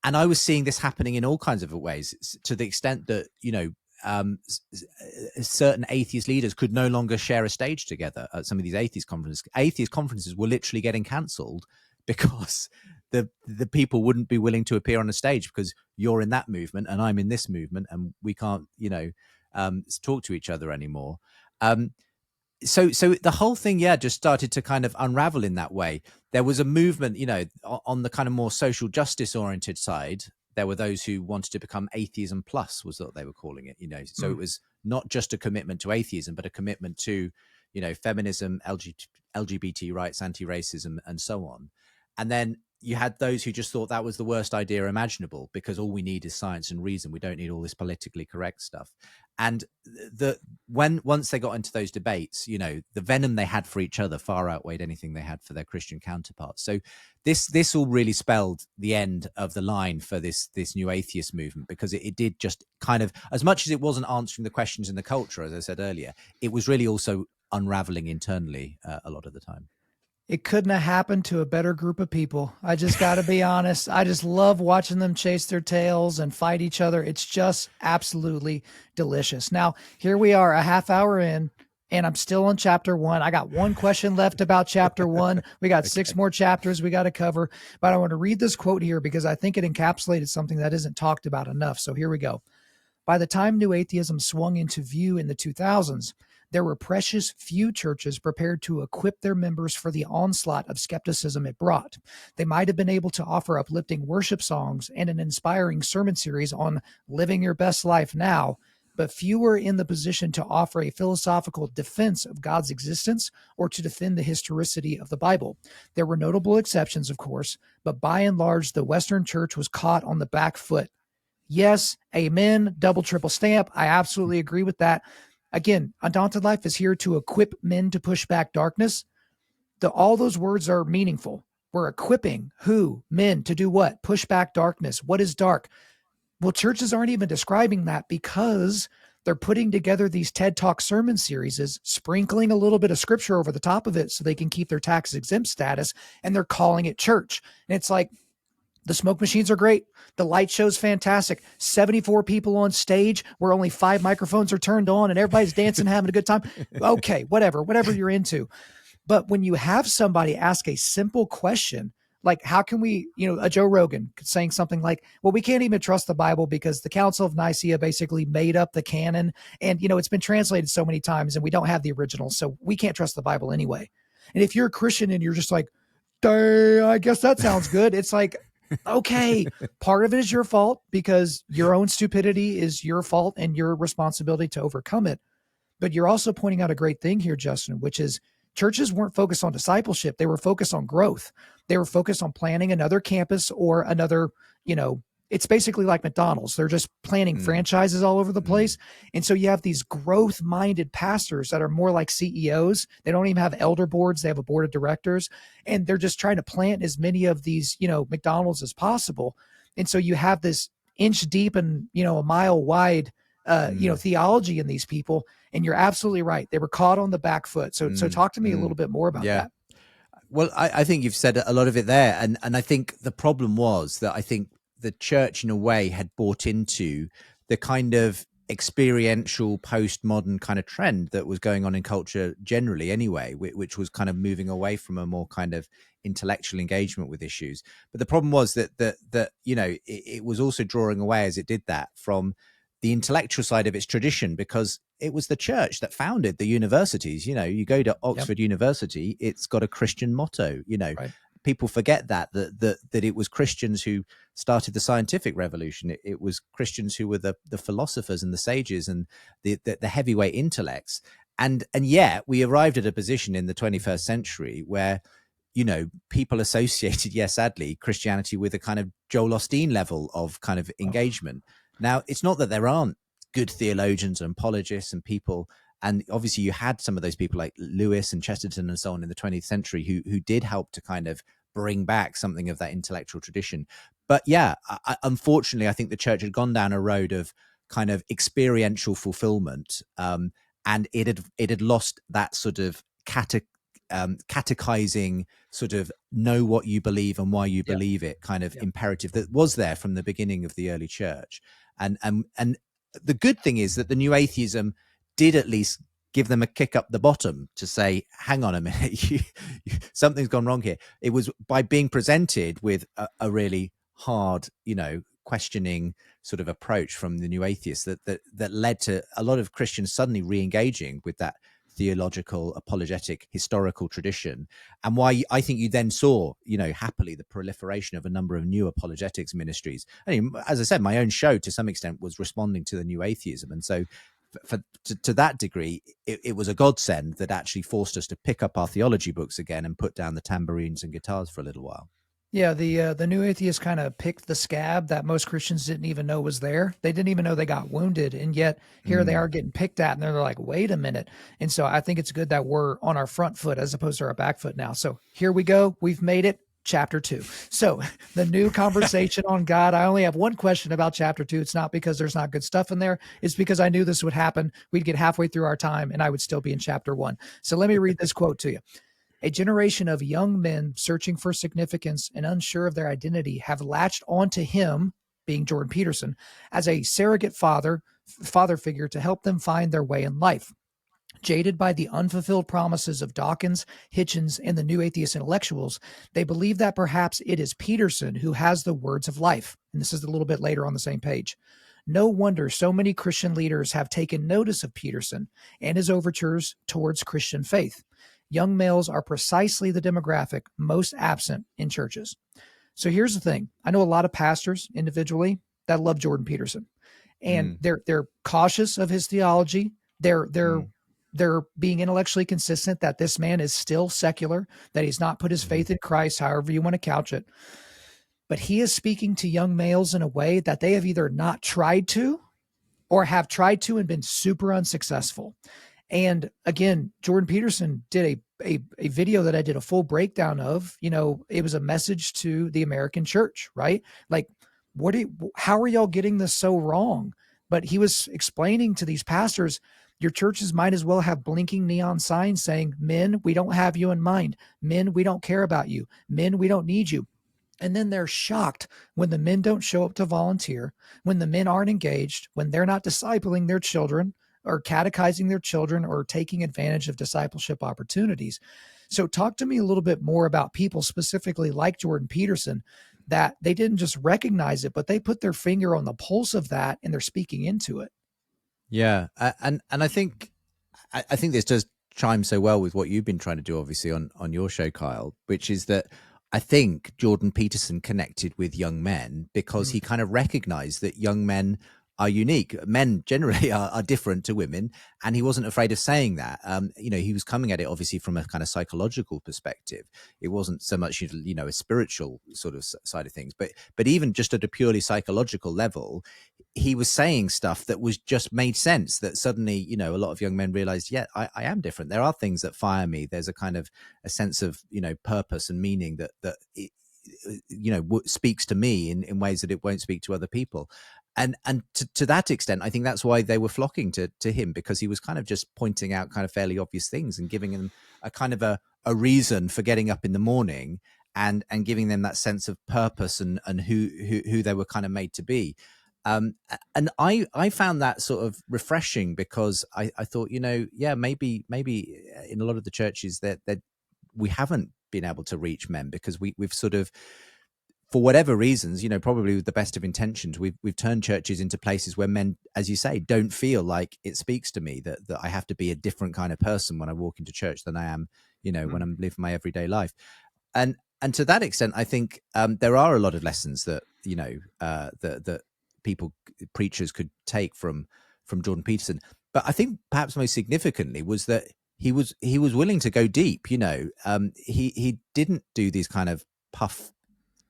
And I was seeing this happening in all kinds of ways, to the extent that, certain atheist leaders could no longer share a stage together at some of these atheist conferences. Atheist conferences were literally getting cancelled because the people wouldn't be willing to appear on a stage because you're in that movement and I'm in this movement and we can't, talk to each other anymore. So the whole thing, just started to kind of unravel in that way. There was a movement, on the kind of more social justice oriented side. There were those who wanted to become atheism plus, was what they were calling it, So it was not just a commitment to atheism, but a commitment to, feminism, LGBT rights, anti-racism, and so on. And then you had those who just thought that was the worst idea imaginable because all we need is science and reason. We don't need all this politically correct stuff. And once they got into those debates, the venom they had for each other far outweighed anything they had for their Christian counterparts. So this all really spelled the end of the line for this new atheist movement, because it did just kind of, as much as it wasn't answering the questions in the culture, as I said earlier, it was really also unraveling internally a lot of the time. It couldn't have happened to a better group of people. I just got to be honest. I just love watching them chase their tails and fight each other. It's just absolutely delicious. Now, here we are a half hour in, and I'm still on chapter 1. I got one question left about chapter 1. We got 6 more chapters we got to cover, but I want to read this quote here because I think it encapsulated something that isn't talked about enough. So here we go. By the time New Atheism swung into view in the 2000s, there were precious few churches prepared to equip their members for the onslaught of skepticism it brought. They might have been able to offer uplifting worship songs and an inspiring sermon series on living your best life now, but few were in the position to offer a philosophical defense of God's existence or to defend the historicity of the Bible. There were notable exceptions, of course, but by and large, the Western church was caught on the back foot. Yes, amen, double, triple stamp. I absolutely agree with that. Again, Undaunted.Life is here to equip men to push back darkness. All those words are meaningful. We're equipping who? Men to do what? Push back darkness. What is dark? Well, churches aren't even describing that because they're putting together these TED Talk sermon series, sprinkling a little bit of scripture over the top of it so they can keep their tax exempt status, and they're calling it church. And it's like, the smoke machines are great. The light show's fantastic. 74 people on stage where only 5 microphones are turned on and everybody's dancing, having a good time. Okay, whatever you're into. But when you have somebody ask a simple question, like how can we, a Joe Rogan saying something like, well, we can't even trust the Bible because the Council of Nicaea basically made up the canon. And, it's been translated so many times and we don't have the original. So we can't trust the Bible anyway. And if you're a Christian and you're just like, I guess that sounds good. It's like, okay, part of it is your fault because your own stupidity is your fault and your responsibility to overcome it. But you're also pointing out a great thing here, Justin, which is churches weren't focused on discipleship. They were focused on growth. They were focused on planning another campus or another, it's basically like McDonald's. They're just planning franchises all over the place. And so you have these growth-minded pastors that are more like CEOs. They don't even have elder boards. They have a board of directors. And they're just trying to plant as many of these, McDonald's as possible. And so you have this inch deep and, a mile wide, theology in these people. And you're absolutely right. They were caught on the back foot. So talk to me a little bit more about that. Well, I think you've said a lot of it there. And I think the problem was that I think the church in a way had bought into the kind of experiential postmodern kind of trend that was going on in culture generally anyway, which was kind of moving away from a more kind of intellectual engagement with issues. But the problem was that it was also drawing away, as it did that, from the intellectual side of its tradition, because it was the church that founded the universities. You go to Oxford University, it's got a Christian motto. Right. People forget that it was Christians who started the scientific revolution. It was Christians who were the philosophers and the sages and the heavyweight intellects. And yet we arrived at a position in the 21st century where, people associated, yes, sadly, Christianity with a kind of Joel Osteen level of kind of engagement. Now, it's not that there aren't good theologians and apologists and people, and obviously you had some of those people like Lewis and Chesterton and so on in the 20th century who did help to kind of bring back something of that intellectual tradition. But yeah, unfortunately, I think the church had gone down a road of kind of experiential fulfillment, and it had lost that sort of catechizing sort of know what you believe and why you believe it kind of imperative that was there from the beginning of the early church. And the good thing is that the new atheism did at least give them a kick up the bottom to say, hang on a minute, something's gone wrong here. It was by being presented with a really hard, questioning sort of approach from the new atheists that led to a lot of Christians suddenly re-engaging with that theological, apologetic, historical tradition. And why I think you then saw, happily, the proliferation of a number of new apologetics ministries. I mean, as I said, my own show to some extent was responding to the new atheism. And so to that degree, it was a godsend that actually forced us to pick up our theology books again and put down the tambourines and guitars for a little while. Yeah, the new atheists kind of picked the scab that most Christians didn't even know was there. They didn't even know they got wounded, and yet here they are getting picked at, and they're like, wait a minute. And so I think it's good that we're on our front foot as opposed to our back foot now. So here we go. We've made it. Chapter 2. So the new conversation on God. I only have one question about chapter 2. It's not because there's not good stuff in there. It's because I knew this would happen. We'd get halfway through our time and I would still be in chapter 1. So let me read this quote to you. A generation of young men searching for significance and unsure of their identity have latched onto him, being Jordan Peterson, as a surrogate father figure to help them find their way in life. Jaded by the unfulfilled promises of Dawkins, Hitchens, and the new atheist intellectuals, they believe that perhaps it is Peterson who has the words of life. And this is a little bit later on the same page. No wonder so many Christian leaders have taken notice of Peterson and his overtures towards Christian faith. Young males are precisely the demographic most absent in churches. So here's the thing. I know a lot of pastors individually that love Jordan Peterson, and they're cautious of his theology. They're being intellectually consistent that this man is still secular, that he's not put his faith in Christ, however you want to couch it. But he is speaking to young males in a way that they have either not tried to or have tried to and been super unsuccessful. And again, Jordan Peterson did a video that I did a full breakdown of. It was a message to the American church, right? Like, how are y'all getting this so wrong? But he was explaining to these pastors, your churches might as well have blinking neon signs saying, men, we don't have you in mind. Men, we don't care about you. Men, we don't need you. And then they're shocked when the men don't show up to volunteer, when the men aren't engaged, when they're not discipling their children or catechizing their children or taking advantage of discipleship opportunities. So talk to me a little bit more about people specifically like Jordan Peterson, that they didn't just recognize it, but they put their finger on the pulse of that and they're speaking into it. Yeah. And I think this does chime so well with what you've been trying to do, obviously, on your show, Kyle, which is that I think Jordan Peterson connected with young men because he kind of recognized that young men are unique. Men generally are different to women, and he wasn't afraid of saying that. He was coming at it obviously from a kind of psychological perspective. It wasn't so much a spiritual sort of side of things, but even just at a purely psychological level, he was saying stuff that was just made sense. That suddenly, a lot of young men realized, yeah, I am different. There are things that fire me. There's a kind of a sense of purpose and meaning that speaks to me in ways that it won't speak to other people. And to that extent, I think that's why they were flocking to him, because he was kind of just pointing out kind of fairly obvious things and giving them a kind of a reason for getting up in the morning and giving them that sense of purpose and who they were kind of made to be. And I found that sort of refreshing, because I thought, maybe in a lot of the churches that we haven't been able to reach men, because we've sort of, for whatever reasons, probably with the best of intentions, we've turned churches into places where men, as you say, don't feel like it speaks to me, that I have to be a different kind of person when I walk into church than I am, when I'm living my everyday life. And to that extent, I think there are a lot of lessons that that preachers could take from Jordan Peterson. But I think perhaps most significantly was that he was willing to go deep. He didn't do these kind of puff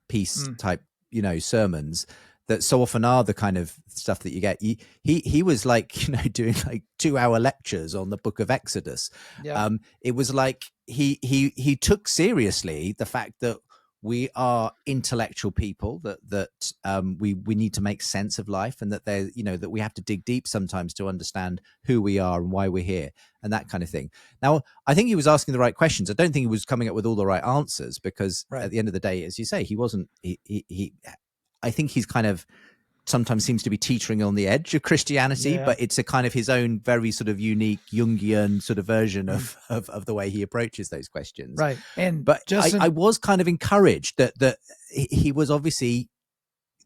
piece type sermons that so often are the kind of stuff that you get. He was like doing like 2-hour lectures on the book of Exodus. It was like he took seriously the fact that we are intellectual people, that we need to make sense of life, and that that we have to dig deep sometimes to understand who we are and why we're here, and that kind of thing. Now, I think he was asking the right questions. I don't think he was coming up with all the right answers, because at the end of the day, as you say, he wasn't. I think he's kind of sometimes seems to be teetering on the edge of Christianity, but it's a kind of his own very sort of unique Jungian sort of version of the way he approaches those questions. Right. But Justin, I was kind of encouraged that he was obviously,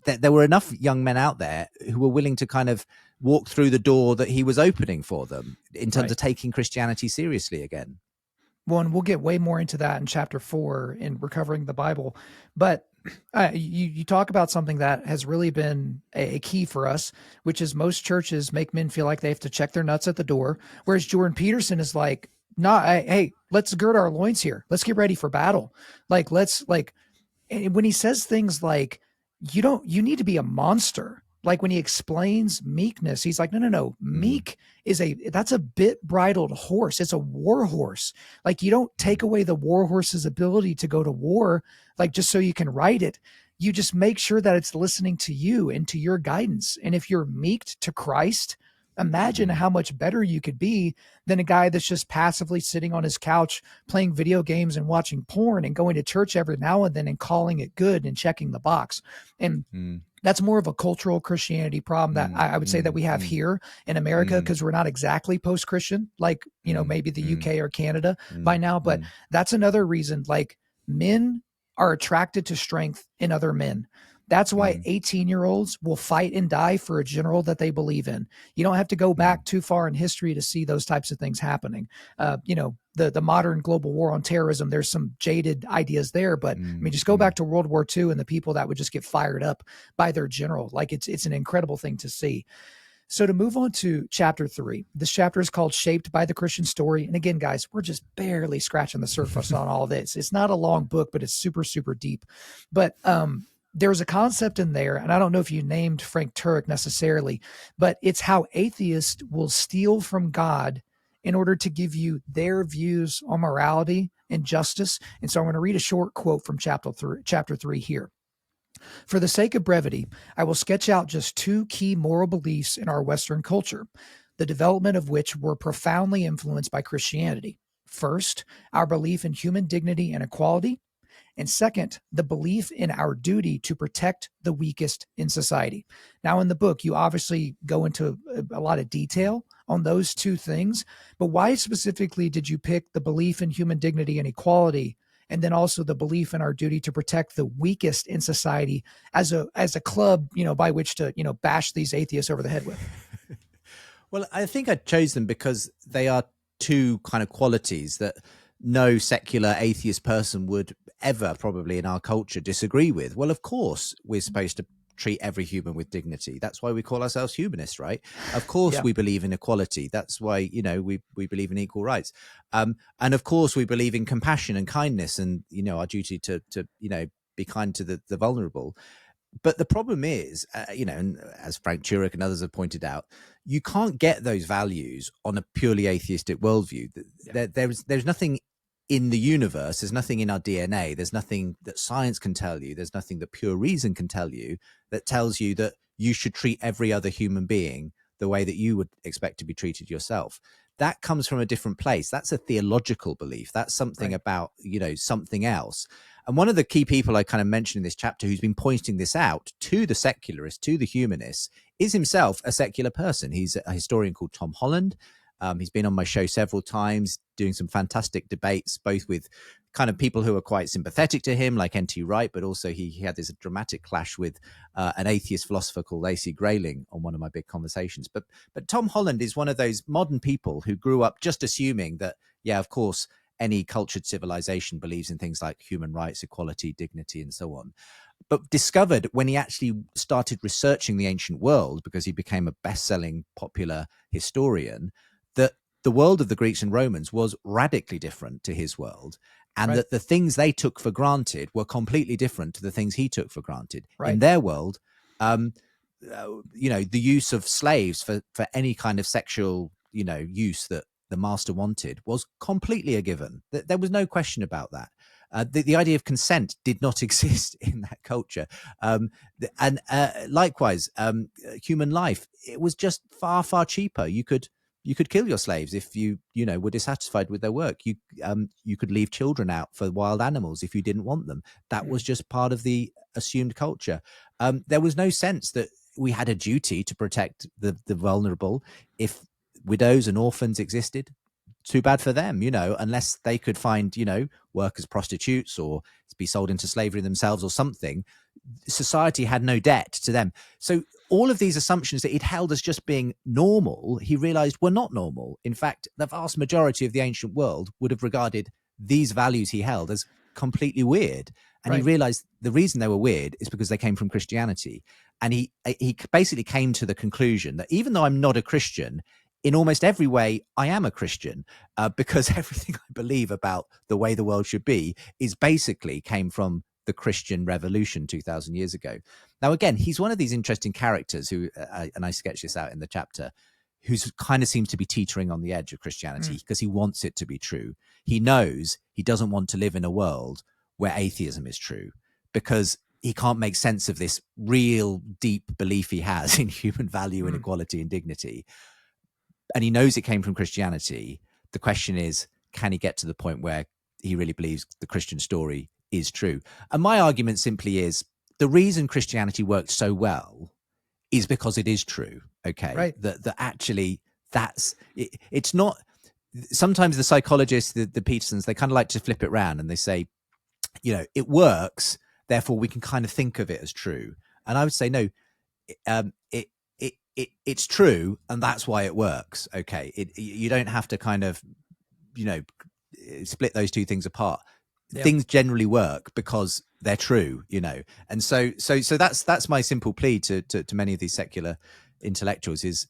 that there were enough young men out there who were willing to kind of walk through the door that he was opening for them in terms of taking Christianity seriously again. Well, and we'll get way more into that in chapter 4 in Recovering the Bible. But you talk about something that has really been a key for us, which is most churches make men feel like they have to check their nuts at the door, whereas Jordan Peterson is like, nah, hey, let's gird our loins here. Let's get ready for battle. When he says things like, you need to be a monster. Like when he explains meekness, he's like, no. Meek that's a bit bridled horse. It's a war horse. Like, you don't take away the war horse's ability to go to war, like just so you can ride it. You just make sure that it's listening to you and to your guidance. And if you're meeked to Christ, imagine how much better you could be than a guy that's just passively sitting on his couch playing video games and watching porn and going to church every now and then and calling it good and checking the box. And that's more of a cultural Christianity problem that I would say that we have here in America, because we're not exactly post-Christian, like, maybe the UK or Canada by now. But that's another reason, like, men are attracted to strength in other men. That's why 18-year-olds will fight and die for a general that they believe in. You don't have to go back too far in history to see those types of things happening. The modern global war on terrorism, there's some jaded ideas there, but I mean, just go back to World War II and the people that would just get fired up by their general. Like, it's an incredible thing to see. So to move on to chapter 3, this chapter is called Shaped by the Christian Story. And again, guys, we're just barely scratching the surface on all this. It's not a long book, but it's super, super deep. But there's a concept in there, and I don't know if you named Frank Turek necessarily, but it's how atheists will steal from God in order to give you their views on morality and justice. And so I'm going to read a short quote from chapter 3 here. For the sake of brevity, I will sketch out just 2 key moral beliefs in our Western culture, the development of which were profoundly influenced by Christianity. First, our belief in human dignity and equality. And second, the belief in our duty to protect the weakest in society. Now, in the book, you obviously go into a lot of detail on those 2 things, but why specifically did you pick the belief in human dignity and equality, and then also the belief in our duty to protect the weakest in society as a club, by which to, bash these atheists over the head with? Well, I think I chose them because they are 2 kind of qualities that no secular atheist person would ever probably in our culture disagree with. Well, of course, we're supposed to treat every human with dignity. That's why we call ourselves humanists, right? Of course, we believe in equality. That's why, we believe in equal rights. And of course, we believe in compassion and kindness and, our duty to be kind to the vulnerable. But the problem is, and as Frank Turek and others have pointed out, you can't get those values on a purely atheistic worldview. There's nothing in the universe, there's nothing in our DNA, there's nothing that science can tell you, there's nothing that pure reason can tell you that tells you that you should treat every other human being the way that you would expect to be treated yourself. That comes from a different place. That's a theological belief. That's something about, something else. And one of the key people I kind of mentioned in this chapter who's been pointing this out to the secularists, to the humanists, is himself a secular person. He's a historian called Tom Holland. He's been on my show several times, doing some fantastic debates, both with kind of people who are quite sympathetic to him, like N.T. Wright, but also he had this dramatic clash with an atheist philosopher called A.C. Grayling on one of my big conversations. But Tom Holland is one of those modern people who grew up just assuming that, yeah, of course, any cultured civilization believes in things like human rights, equality, dignity, and so on. But discovered when he actually started researching the ancient world, because he became a best-selling popular historian, that the world of the Greeks and Romans was radically different to his world, and that the things they took for granted were completely different to the things he took for granted. In their world, the use of slaves for any kind of sexual, use that the master wanted was completely a given. There was no question about that. The idea of consent did not exist in that culture. And likewise, human life, it was just far, far cheaper. You could kill your slaves if you were dissatisfied with their work. You could leave children out for wild animals if you didn't want them. That was just part of the assumed culture. There was no sense that we had a duty to protect the vulnerable. If widows and orphans existed, too bad for them, unless they could find, work as prostitutes or be sold into slavery themselves or something. Society had no debt to them. So all of these assumptions that he'd held as just being normal, he realized were not normal. In fact, the vast majority of the ancient world would have regarded these values he held as completely weird. And he realized the reason they were weird is because they came from Christianity. And he basically came to the conclusion that even though I'm not a Christian, in almost every way, I am a Christian, because everything I believe about the way the world should be is basically came from the Christian revolution 2,000 years ago. Now, again, he's one of these interesting characters who, and I sketch this out in the chapter, who's kind of seems to be teetering on the edge of Christianity because he wants it to be true. He knows he doesn't want to live in a world where atheism is true, because he can't make sense of this real deep belief he has in human value and equality and dignity. And he knows it came from Christianity. The question is, can he get to the point where he really believes the Christian story is true? And my argument simply is the reason Christianity worked so well is because it is true. Okay. That actually it's not, sometimes the psychologists, the Petersons, they kind of like to flip it around and they say, it works, therefore we can kind of think of it as true. And I would say, no, it's true, and that's why it works. Okay, you don't have to kind of, split those two things apart. Yep. Things generally work because they're true, and so that's my simple plea to many of these secular intellectuals is,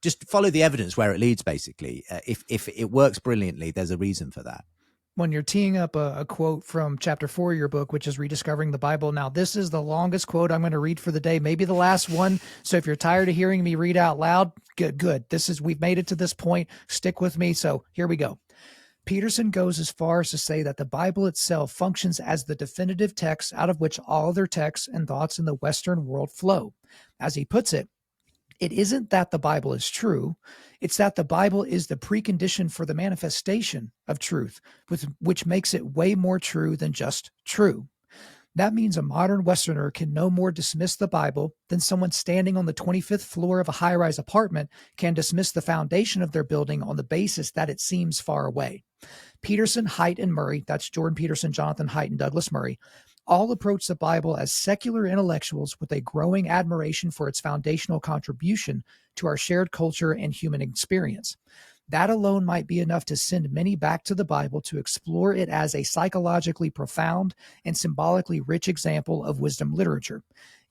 just follow the evidence where it leads. Basically, if it works brilliantly, there's a reason for that. When you're teeing up a quote from chapter 4 of your book, which is Rediscovering the Bible. Now, this is the longest quote I'm going to read for the day, maybe the last one. So if you're tired of hearing me read out loud, good. We've made it to this point. Stick with me. So here we go. Peterson goes as far as to say that the Bible itself functions as the definitive text out of which all other texts and thoughts in the Western world flow. As he puts it, it isn't that the Bible is true. It's that the Bible is the precondition for the manifestation of truth, which makes it way more true than just true. That means a modern Westerner can no more dismiss the Bible than someone standing on the 25th floor of a high-rise apartment can dismiss the foundation of their building on the basis that it seems far away. Peterson, Haidt, and Murray, that's Jordan Peterson, Jonathan Haidt, and Douglas Murray, all approach the Bible as secular intellectuals with a growing admiration for its foundational contribution to our shared culture and human experience. That alone might be enough to send many back to the Bible to explore it as a psychologically profound and symbolically rich example of wisdom literature.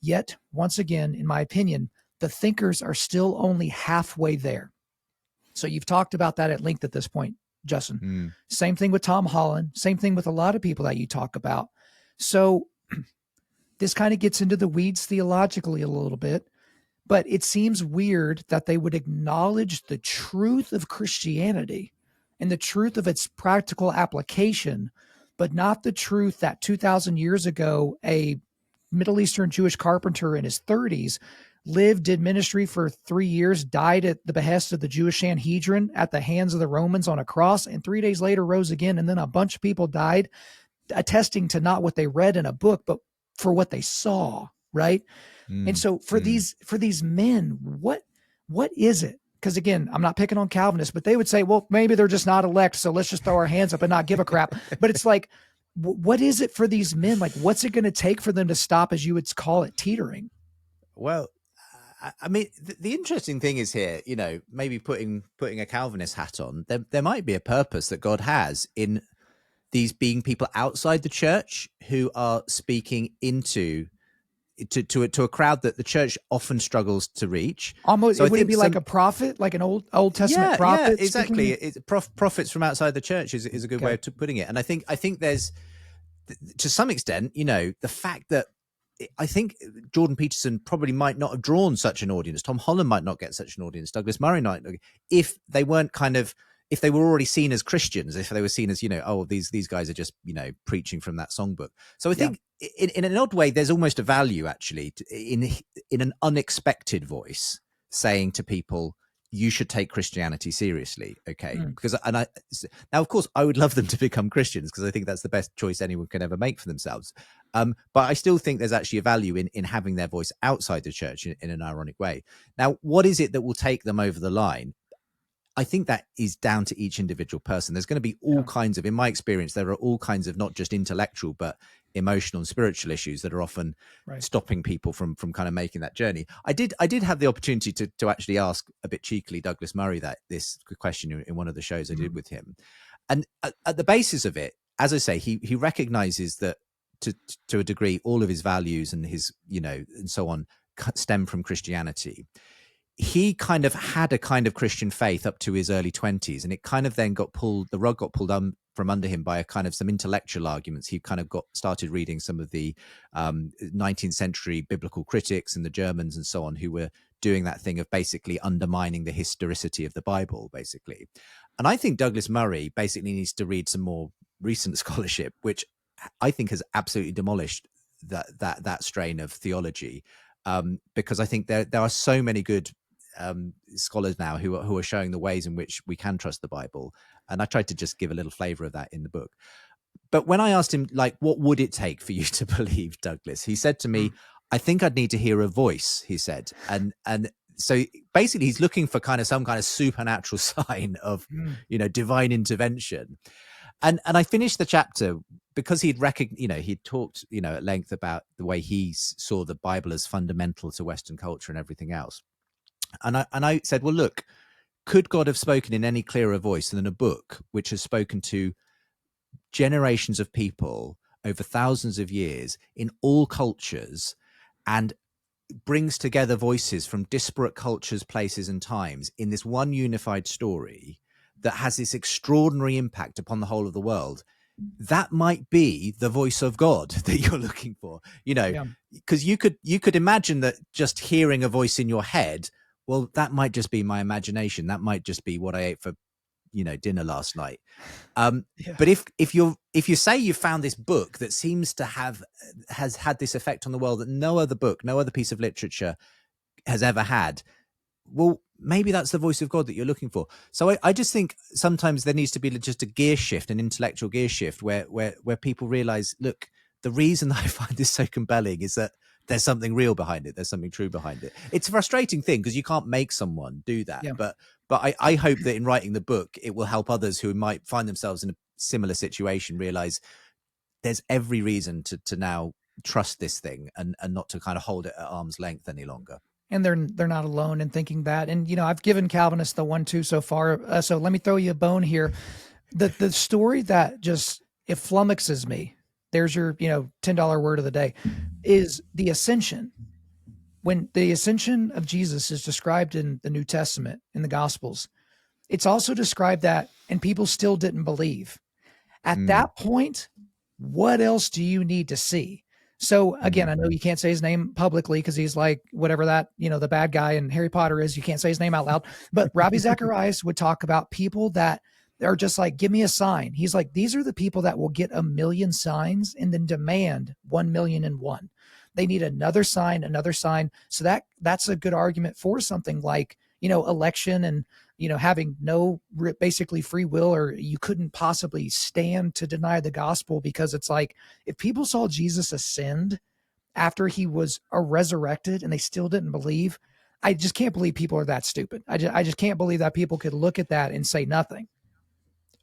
Yet, once again, in my opinion, the thinkers are still only halfway there. So you've talked about that at length at this point, Justin. Same thing with Tom Holland. Same thing with a lot of people that you talk about. So this kind of gets into the weeds theologically a little bit, but it seems weird that they would acknowledge the truth of Christianity and the truth of its practical application, but not the truth that 2,000 years ago, a Middle Eastern Jewish carpenter in his 30s lived, did ministry for 3 years, died at the behest of the Jewish Sanhedrin at the hands of the Romans on a cross, and 3 days later rose again, and then a bunch of people died. attesting to not what they read in a book, but for what they saw, right? And so for these men, what is it? Because again, I'm not picking on Calvinists, but they would say, well, maybe they're just not elect, so let's just throw our hands up and not give a crap. But it's like, what is it for these men? Like, what's it going to take for them to stop, as you would call it, teetering? Well, I mean, the interesting thing is here, you know, maybe putting a Calvinist hat on, there might be a purpose that God has in these being people outside the church who are speaking into to a crowd that the church often struggles to reach. Almost, so would it be like a prophet, like an Old Testament prophet? Yeah, exactly. Prophets from outside the church is a good way of putting it. And I think there's, to some extent, you know, the fact that I think Jordan Peterson probably might not have drawn such an audience. Tom Holland might not get such an audience. Douglas Murray might not, if they weren't if they were already seen as Christians, if they were seen as, you know, oh, these guys are just, you know, preaching from that songbook. So I think in an odd way, there's almost a value actually in an unexpected voice saying to people, you should take Christianity seriously. Okay. Because, now of course I would love them to become Christians because I think that's the best choice anyone can ever make for themselves. But I still think there's actually a value in having their voice outside the church in an ironic way. Now, what is it that will take them over the line? I think that is down to each individual person. There's going to be all kinds of, in my experience, there are all kinds of not just intellectual, but emotional and spiritual issues that are often stopping people from kind of making that journey. I did have the opportunity to actually ask a bit cheekily Douglas Murray this question in one of the shows I did with him. And at the basis of it, as I say, he recognizes that to a degree, all of his values and his, you know, and so on stem from Christianity. He kind of had a kind of Christian faith up to his early 20s, and it kind of then the rug got pulled from under him by a kind of some intellectual arguments. He kind of started reading some of the 19th century biblical critics and the Germans and so on, who were doing that thing of basically undermining the historicity of the Bible, basically. And I think Douglas Murray basically needs to read some more recent scholarship, which I think has absolutely demolished that strain of theology, because I think there are so many good scholars now who are showing the ways in which we can trust the Bible. And I tried to just give a little flavor of that in the book. But when I asked him, like, what would it take for you to believe, Douglas? He said to me, I think I'd need to hear a voice, he said. And so basically he's looking for some kind of supernatural sign of, you know, divine intervention. And I finished the chapter because he'd talked, you know, at length about the way he saw the Bible as fundamental to Western culture and everything else. And I said, well, look, could God have spoken in any clearer voice than a book which has spoken to generations of people over thousands of years in all cultures and brings together voices from disparate cultures, places, and times in this one unified story that has this extraordinary impact upon the whole of the world? That might be the voice of God that you're looking for, you know, because you could imagine that just hearing a voice in your head, well, that might just be my imagination. That might just be what I ate for, you know, dinner last night. But if you say you found this book that seems to has had this effect on the world that no other book, no other piece of literature has ever had, well, maybe that's the voice of God that you're looking for. So I just think sometimes there needs to be just a gear shift, an intellectual gear shift, where people realize, look, the reason that I find this so compelling is that there's something real behind it. There's something true behind it. It's a frustrating thing because you can't make someone do that. Yeah. But I hope that in writing the book, it will help others who might find themselves in a similar situation realize there's every reason to now trust this thing and not to kind of hold it at arm's length any longer. And they're not alone in thinking that. And, you know, I've given Calvinists the 1-2 so far. So let me throw you a bone here. The story that just, it flummoxes me, there's your, you know, $10 word of the day, is the ascension. When the ascension of Jesus is described in the New Testament, in the Gospels, it's also described that, and people still didn't believe. At that point, what else do you need to see? So again, I know you can't say his name publicly because he's like whatever that, you know, the bad guy in Harry Potter is. You can't say his name out loud. But Ravi Zacharias would talk about people that are just like, give me a sign. He's like, these are the people that will get 1 million signs and then demand 1,000,001. They need another sign. So that's a good argument for something like, election and, having no basically free will, or you couldn't possibly stand to deny the gospel, because it's like, if people saw Jesus ascend after he was resurrected and they still didn't believe, I just can't believe people are that stupid. I just can't believe that people could look at that and say nothing.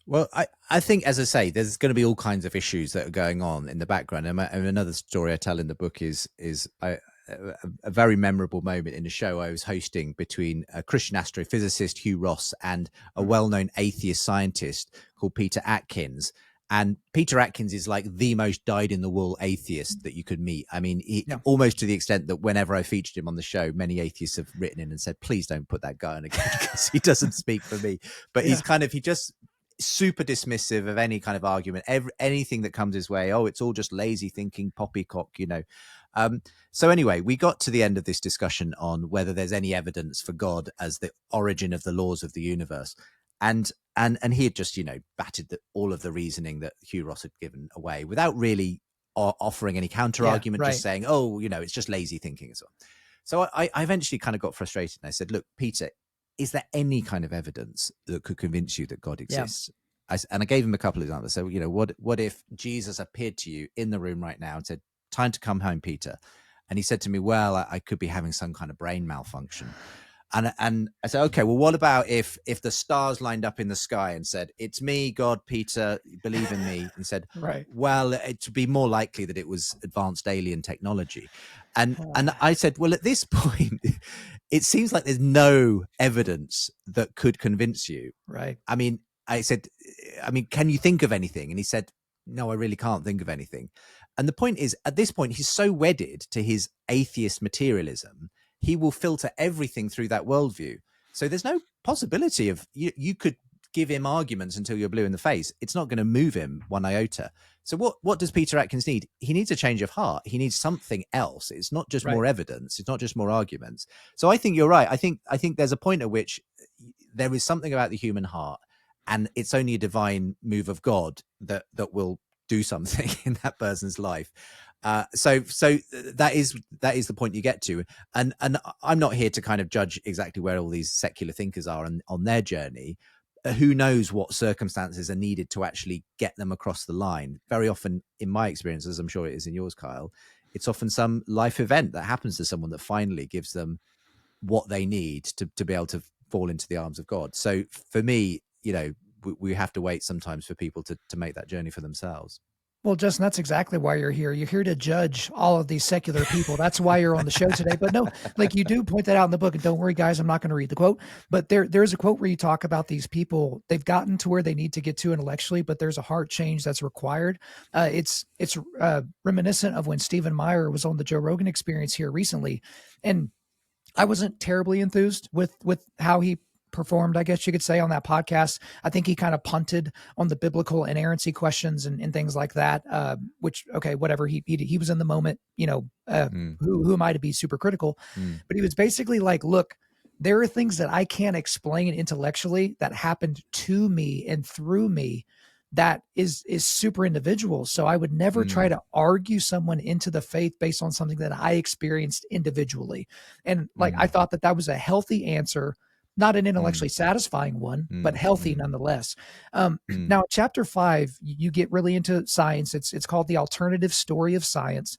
Well, I think, as I say, there's going to be all kinds of issues that are going on in the background. And another story I tell in the book is a very memorable moment in a show I was hosting between a Christian astrophysicist, Hugh Ross, and a well-known atheist scientist called Peter Atkins. And Peter Atkins is like the most dyed-in-the-wool atheist that you could meet. I mean, almost to the extent that whenever I featured him on the show, many atheists have written in and said, please don't put that guy on again, because he doesn't speak for me. But he just super dismissive of any kind of argument, anything that comes his way. Oh, it's all just lazy thinking, poppycock, So anyway, we got to the end of this discussion on whether there's any evidence for God as the origin of the laws of the universe. And he had just, batted all of the reasoning that Hugh Ross had given away without really offering any counter argument, just saying, oh, it's just lazy thinking and so on. So I eventually kind of got frustrated, and I said, look, Peter, is there any kind of evidence that could convince you that God exists? And I gave him a couple of examples. So, what if Jesus appeared to you in the room right now and said, time to come home, Peter? And he said to me, well, I could be having some kind of brain malfunction. And I said, okay, well, what about if the stars lined up in the sky and said, it's me, God, Peter, believe in me? And said, well, it'd be more likely that it was advanced alien technology. And I said, well, at this point, it seems like there's no evidence that could convince you. Right. I mean, I said, can you think of anything? And he said, no, I really can't think of anything. And the point is, at this point, he's so wedded to his atheist materialism, he will filter everything through that worldview. So there's no possibility of you could give him arguments until you're blue in the face. It's not going to move him one iota. So what does Peter Atkins need? He needs a change of heart. He needs something else. It's not just more evidence. It's not just more arguments. So I think you're right. I think there's a point at which there is something about the human heart, and it's only a divine move of God that will do something in that person's life. So that is the point you get to, and I'm not here to kind of judge exactly where all these secular thinkers are on their journey. Who knows what circumstances are needed to actually get them across the line? Very often, in my experience, as I'm sure it is in yours, Kyle, it's often some life event that happens to someone that finally gives them what they need to be able to fall into the arms of God. So for me, we have to wait sometimes for people to make that journey for themselves. Well, Justin, that's exactly why you're here. You're here to judge all of these secular people. That's why you're on the show today. But no, like you do point that out in the book, and don't worry, guys, I'm not going to read the quote, but there's a quote where you talk about these people. They've gotten to where they need to get to intellectually, but there's a heart change that's required. It's reminiscent of when Stephen Meyer was on the Joe Rogan Experience here recently, and I wasn't terribly enthused with how he performed, I guess you could say, on that podcast. I think he kind of punted on the biblical inerrancy questions and things like that, which, okay, whatever. He was in the moment, who am I to be super critical? But he was basically like, look, there are things that I can't explain intellectually that happened to me and through me that is super individual. So I would never try to argue someone into the faith based on something that I experienced individually. And I thought that was a healthy answer, not an intellectually satisfying one, but healthy nonetheless. Now, chapter 5, you get really into science. It's called The Alternative Story of Science.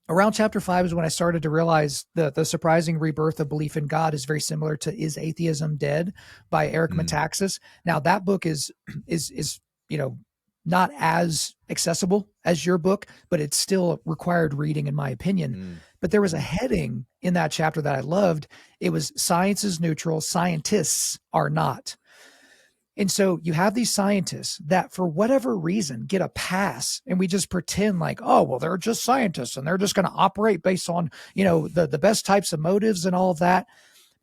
Around chapter 5 is when I started to realize the surprising rebirth of belief in God is very similar to Is Atheism Dead by Eric Metaxas. Now, that book is not as accessible as your book, but it's still required reading, in my opinion. But there was a heading in that chapter that I loved. It was Science is Neutral, Scientists Are Not. And so you have these scientists that for whatever reason get a pass, and we just pretend like, oh, well, they're just scientists and they're just going to operate based on, the best types of motives and all of that.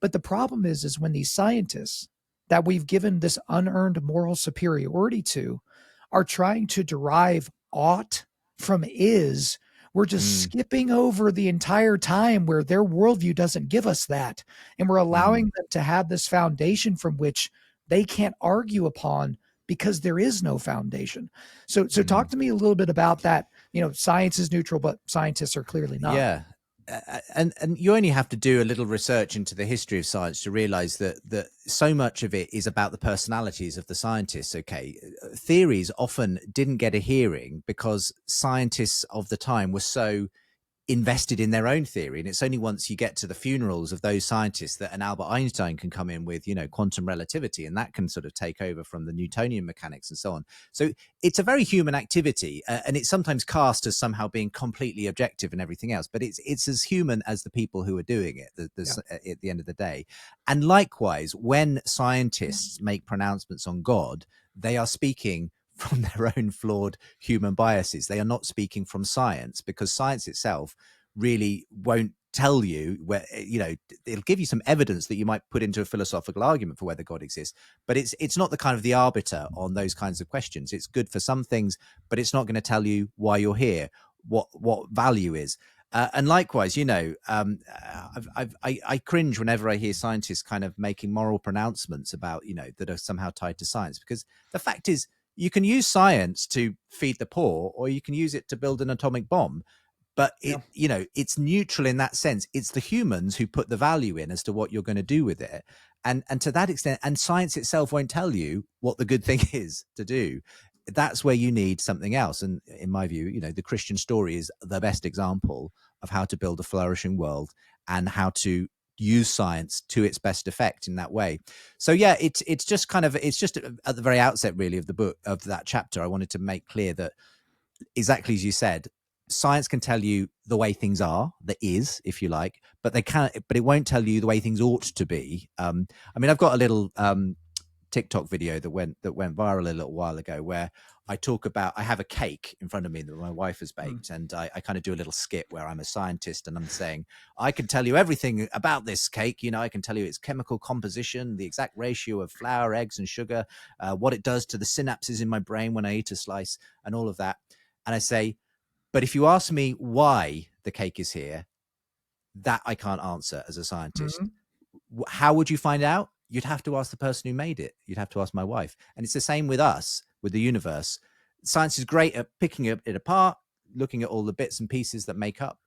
But the problem is when these scientists that we've given this unearned moral superiority to are trying to derive ought from is, we're just skipping over the entire time where their worldview doesn't give us that. And we're allowing them to have this foundation from which they can't argue upon because there is no foundation. So talk to me a little bit about that. Science is neutral, but scientists are clearly not. Yeah. and you only have to do a little research into the history of science to realize that so much of it is about the personalities of the scientists. Okay, theories often didn't get a hearing because scientists of the time were so invested in their own theory, and it's only once you get to the funerals of those scientists that an Albert Einstein can come in with, quantum relativity, and that can sort of take over from the Newtonian mechanics and so on. So it's a very human activity, and it's sometimes cast as somehow being completely objective and everything else, but it's as human as the people who are doing it at the end of the day. And likewise, when scientists make pronouncements on God, they are speaking from their own flawed human biases. They are not speaking from science, because science itself really won't tell you where, it'll give you some evidence that you might put into a philosophical argument for whether God exists, but it's not the kind of the arbiter on those kinds of questions. It's good for some things, but it's not going to tell you why you're here, what value is. And likewise, I cringe whenever I hear scientists kind of making moral pronouncements about, that are somehow tied to science, because the fact is, you can use science to feed the poor, or you can use it to build an atomic bomb. But it's neutral in that sense. It's the humans who put the value in as to what you're going to do with it. And to that extent, and science itself won't tell you what the good thing is to do. That's where you need something else. And in my view, the Christian story is the best example of how to build a flourishing world and how to use science to its best effect in that way. So yeah, it's just at the very outset really of the book, of that chapter, I wanted to make clear that, exactly as you said, science can tell you the way things are, that is, if you like, but it won't tell you the way things ought to be. I've got a little TikTok video that went viral a little while ago, where I talk about, I have a cake in front of me that my wife has baked, and I kind of do a little skit where I'm a scientist and I'm saying, I can tell you everything about this cake. I can tell you its chemical composition, the exact ratio of flour, eggs, and sugar, what it does to the synapses in my brain when I eat a slice, and all of that. And I say, but if you ask me why the cake is here, that I can't answer as a scientist. How would you find out? You'd have to ask the person who made it. You'd have to ask my wife. And it's the same with us, with the universe. Science is great at picking it apart, looking at all the bits and pieces that make up,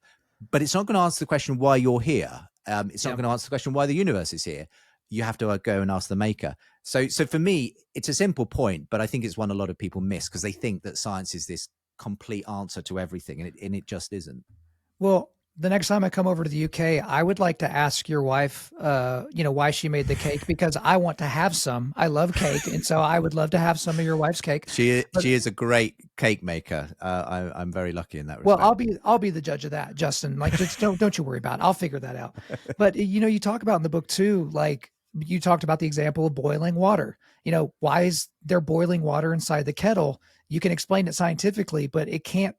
but it's not going to answer the question why you're here. It's not going to answer the question why the universe is here. You have to go and ask the maker. So for me, it's a simple point, but I think it's one a lot of people miss, because they think that science is this complete answer to everything, and it just isn't. Well, the next time I come over to the UK, I would like to ask your wife, why she made the cake, because I want to have some. I love cake, and so I would love to have some of your wife's cake. She is a great cake maker. I'm very lucky in that respect. Well, I'll be the judge of that, Justin. Like, just don't you worry about it. I'll figure that out. But you talk about in the book too, like you talked about the example of boiling water. Why is there boiling water inside the kettle? You can explain it scientifically, but it can't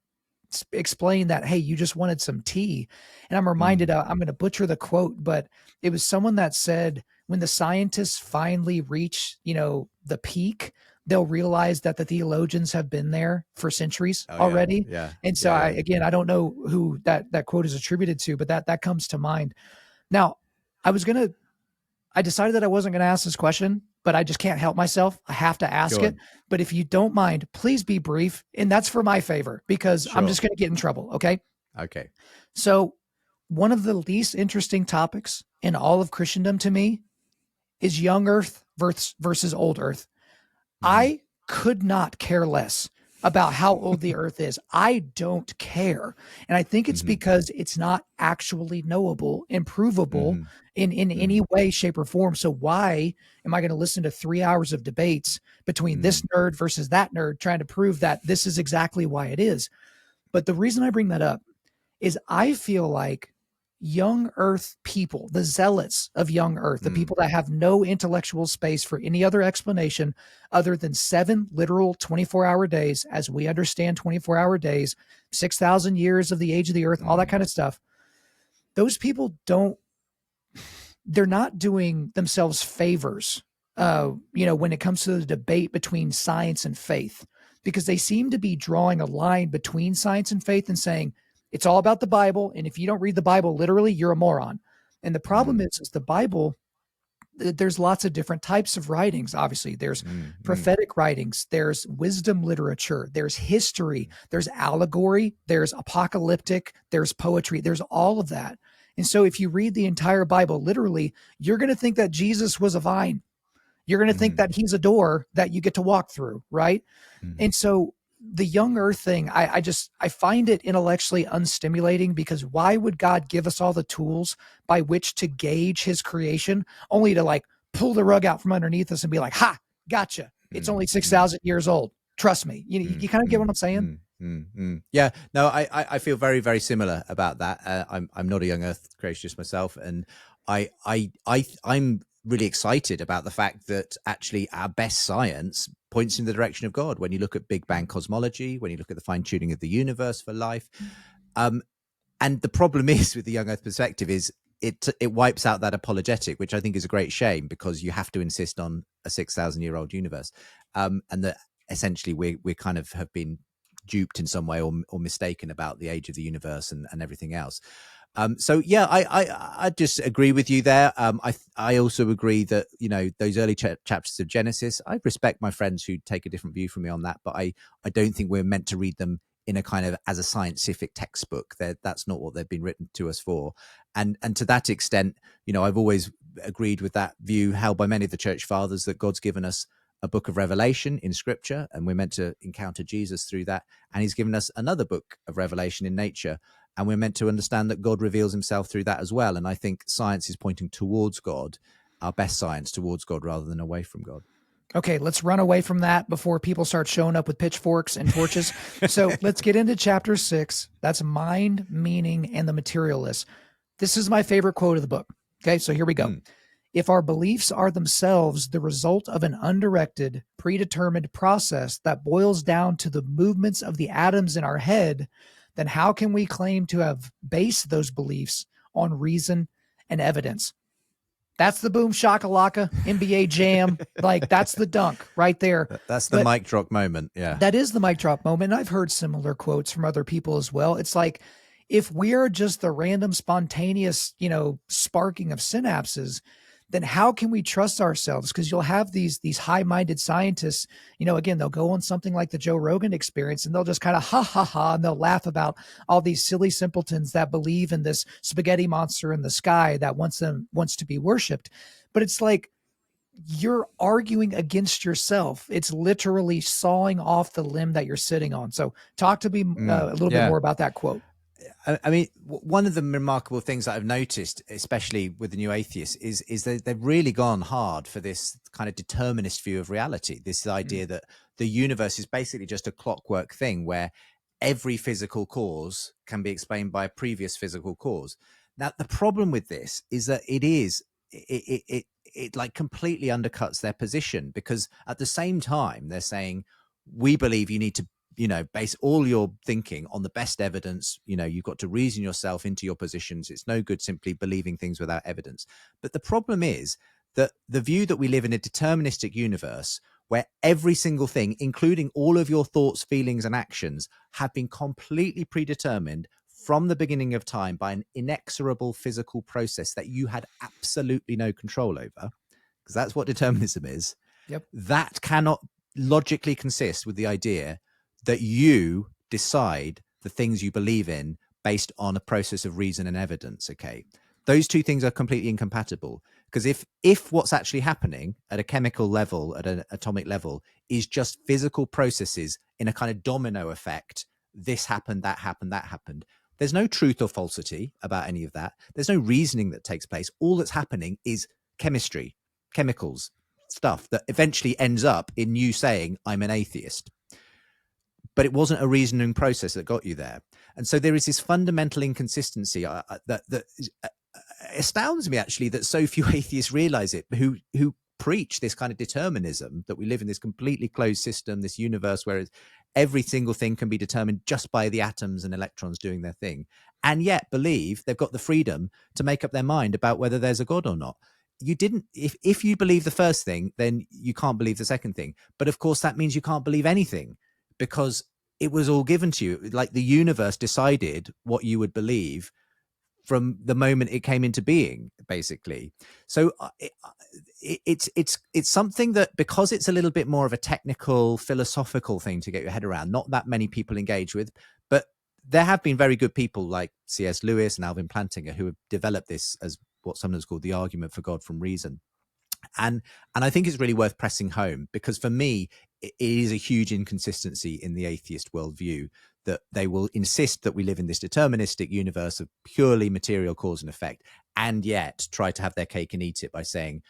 explain that, hey, you just wanted some tea. And I'm reminded, I'm going to butcher the quote, but it was someone that said, when the scientists finally reach, the peak, they'll realize that the theologians have been there for centuries already. Yeah. And so I don't know who that quote is attributed to, but that comes to mind. Now, I decided that I wasn't going to ask this question, but I just can't help myself. I have to ask it. But if you don't mind, please be brief. And that's for my favor, because I'm just going to get in trouble. Okay. Okay. So one of the least interesting topics in all of Christendom to me is young earth versus old earth. I could not care less about how old the earth is. I don't care. And I think it's because it's not actually knowable and provable in any way, shape, or form. So why am I going to listen to 3 hours of debates between this nerd versus that nerd trying to prove that this is exactly why it is? But the reason I bring that up is I feel like young earth people, the zealots of young earth, the people that have no intellectual space for any other explanation other than 7 literal 24-hour days, as we understand 24-hour days, 6,000 years of the age of the earth, all that kind of stuff. Those people they're not doing themselves favors, when it comes to the debate between science and faith, because they seem to be drawing a line between science and faith and saying, it's all about the Bible. And if you don't read the Bible literally, you're a moron. And the problem is the Bible there's lots of different types of writings. Obviously, there's prophetic writings, there's wisdom literature, there's history, there's allegory, there's apocalyptic, there's poetry, there's all of that. And so if you read the entire Bible literally, you're going to think that Jesus was a vine. You're going to think that he's a door that you get to walk through, right? And so the young earth thing, I find it intellectually unstimulating, because why would God give us all the tools by which to gauge his creation, only to like pull the rug out from underneath us and be like, ha, gotcha. It's only 6,000 years old. Trust me. You kind of get what I'm saying? Yeah, no, I feel very, very similar about that. I'm not a young earth creationist myself. And I'm really excited about the fact that actually our best science points in the direction of God. When you look at Big Bang cosmology, when you look at the fine tuning of the universe for life. And the problem is with the young earth perspective is it wipes out that apologetic, which I think is a great shame, because you have to insist on a 6,000-year-old universe. And that essentially we kind of have been duped in some way or mistaken about the age of the universe and everything else. So yeah, I just agree with you there. I also agree that, you know, those early chapters of Genesis, I respect my friends who take a different view from me on that, but I don't think we're meant to read them in a kind of as a scientific textbook. That's not what they've been written to us for. And to that extent, you know, I've always agreed with that view held by many of the church fathers, that God's given us a book of Revelation in scripture, and we're meant to encounter Jesus through that. And he's given us another book of Revelation in nature, and we're meant to understand that God reveals himself through that as well. And I think science is pointing towards God, our best science towards God, rather than away from God. Okay, let's run away from that before people start showing up with pitchforks and torches. So let's get into chapter 6. That's mind, meaning, and the materialist. This is my favorite quote of the book. Okay, so here we go. If our beliefs are themselves the result of an undirected, predetermined process that boils down to the movements of the atoms in our head, then how can we claim to have based those beliefs on reason and evidence? That's the boom shakalaka NBA jam. Like, that's the dunk right there. That's the mic drop moment. Yeah. That is the mic drop moment. And I've heard similar quotes from other people as well. It's like, if we're just the random spontaneous, you know, sparking of synapses, then how can we trust ourselves? Because you'll have these high-minded scientists, you know, again, they'll go on something like the Joe Rogan Experience, and they'll just kind of ha, and they'll laugh about all these silly simpletons that believe in this spaghetti monster in the sky that wants to be worshipped. But it's like, you're arguing against yourself. It's literally sawing off the limb that you're sitting on. So talk to me a little bit more about that quote. I mean, one of the remarkable things that I've noticed, especially with the new atheists, is that they've really gone hard for this kind of determinist view of reality. This idea that the universe is basically just a clockwork thing where every physical cause can be explained by a previous physical cause. Now, the problem with this is that it like completely undercuts their position, because at the same time they're saying, we believe you need to, you know, base all your thinking on the best evidence. You know, you've got to reason yourself into your positions. It's no good simply believing things without evidence. But the problem is that the view that we live in a deterministic universe where every single thing, including all of your thoughts, feelings, and actions, have been completely predetermined from the beginning of time by an inexorable physical process that you had absolutely no control over, because that's what determinism is. Yep. That cannot logically consist with the idea that you decide the things you believe in based on a process of reason and evidence. Okay, those two things are completely incompatible, because if what's actually happening at a chemical level, at an atomic level, is just physical processes in a kind of domino effect, this happened, that happened, that happened, there's no truth or falsity about any of that. There's no reasoning that takes place. All that's happening is chemistry, chemicals, stuff that eventually ends up in you saying, I'm an atheist. But it wasn't a reasoning process that got you there. And so there is this fundamental inconsistency that astounds me, actually, that so few atheists realize it, who preach this kind of determinism, that we live in this completely closed system, this universe where every single thing can be determined just by the atoms and electrons doing their thing, and yet believe they've got the freedom to make up their mind about whether there's a God or not. You didn't, if you believe the first thing, then you can't believe the second thing. But of course, that means you can't believe anything, because it was all given to you. Like the universe decided what you would believe from the moment it came into being, basically. So it's something that, because it's a little bit more of a technical, philosophical thing to get your head around, not that many people engage with, but there have been very good people like C.S. Lewis and Alvin Plantinga who have developed this as what sometimes called the argument for God from reason. And I think it's really worth pressing home, because for me, it is a huge inconsistency in the atheist worldview that they will insist that we live in this deterministic universe of purely material cause and effect, and yet try to have their cake and eat it by saying,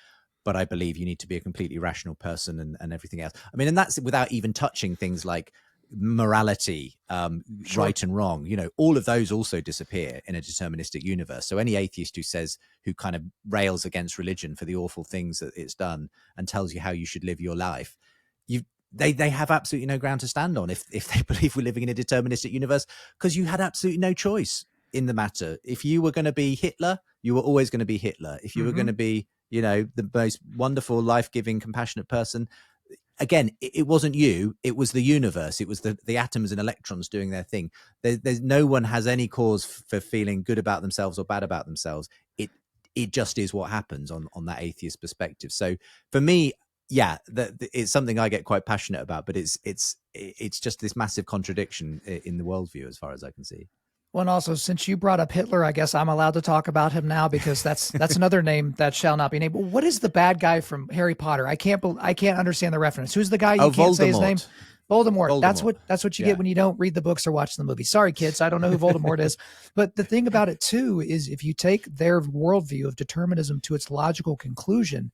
but I believe you need to be a completely rational person and everything else. I mean, and that's without even touching things like morality, Sure. right and wrong. You know, all of those also disappear in a deterministic universe. So any atheist who kind of rails against religion for the awful things that it's done and tells you how you should live your life, they have absolutely no ground to stand on if they believe we're living in a deterministic universe, because you had absolutely no choice in the matter. If you were going to be Hitler, you were always going to be Hitler. If you were going to be, you know, the most wonderful, life-giving, compassionate person, again, it wasn't you, it was the universe. It was the atoms and electrons doing their thing. There's no one has any cause for feeling good about themselves or bad about themselves. It just is what happens on that atheist perspective. So for me, yeah, it's something I get quite passionate about, but it's just this massive contradiction in the worldview as far as I can see. Well, and also, since you brought up Hitler, I guess I'm allowed to talk about him now, because that's another name that shall not be named. What is the bad guy from Harry Potter? I can't understand the reference. Who's the guy you can't say his name? Voldemort. That's what you get when you don't read the books or watch the movie. Sorry, kids, I don't know who Voldemort is. But the thing about it too is, if you take their worldview of determinism to its logical conclusion,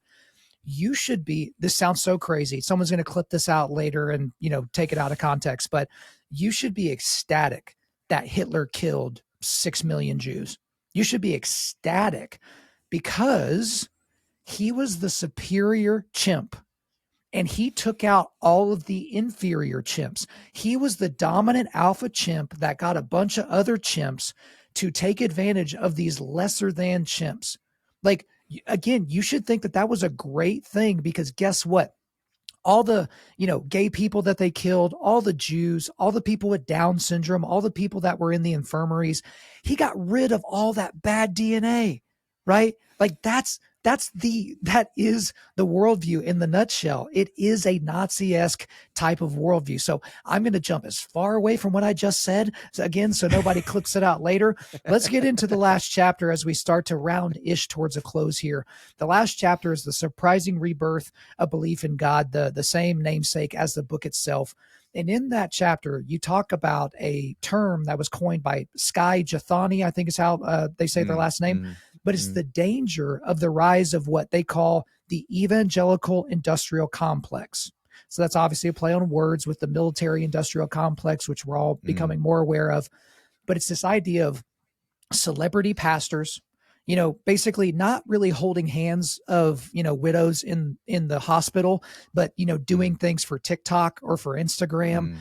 you should be, this sounds so crazy, someone's going to clip this out later and, you know, take it out of context, but you should be ecstatic that Hitler killed 6 million Jews. You should be ecstatic, because he was the superior chimp and he took out all of the inferior chimps. He was the dominant alpha chimp that got a bunch of other chimps to take advantage of these lesser than chimps. Like, again, you should think that was a great thing, because guess what? All the, you know, gay people that they killed, all the Jews, all the people with Down syndrome, all the people that were in the infirmaries, he got rid of all that bad DNA, right? Like that is the worldview in the nutshell. It is a Nazi-esque type of worldview. So I'm going to jump as far away from what I just said again, so nobody clips it out later. Let's get into the last chapter as we start to round-ish towards a close here. The last chapter is the Surprising Rebirth of Belief in God, the same namesake as the book itself. And in that chapter, you talk about a term that was coined by Skye Jethani, I think is how they say their last name. But it's the danger of the rise of what they call the evangelical industrial complex. So that's obviously a play on words with the military industrial complex, which we're all becoming more aware of. But it's this idea of celebrity pastors, you know, basically not really holding hands of, you know, widows in the hospital, but, you know, doing things for TikTok or for Instagram,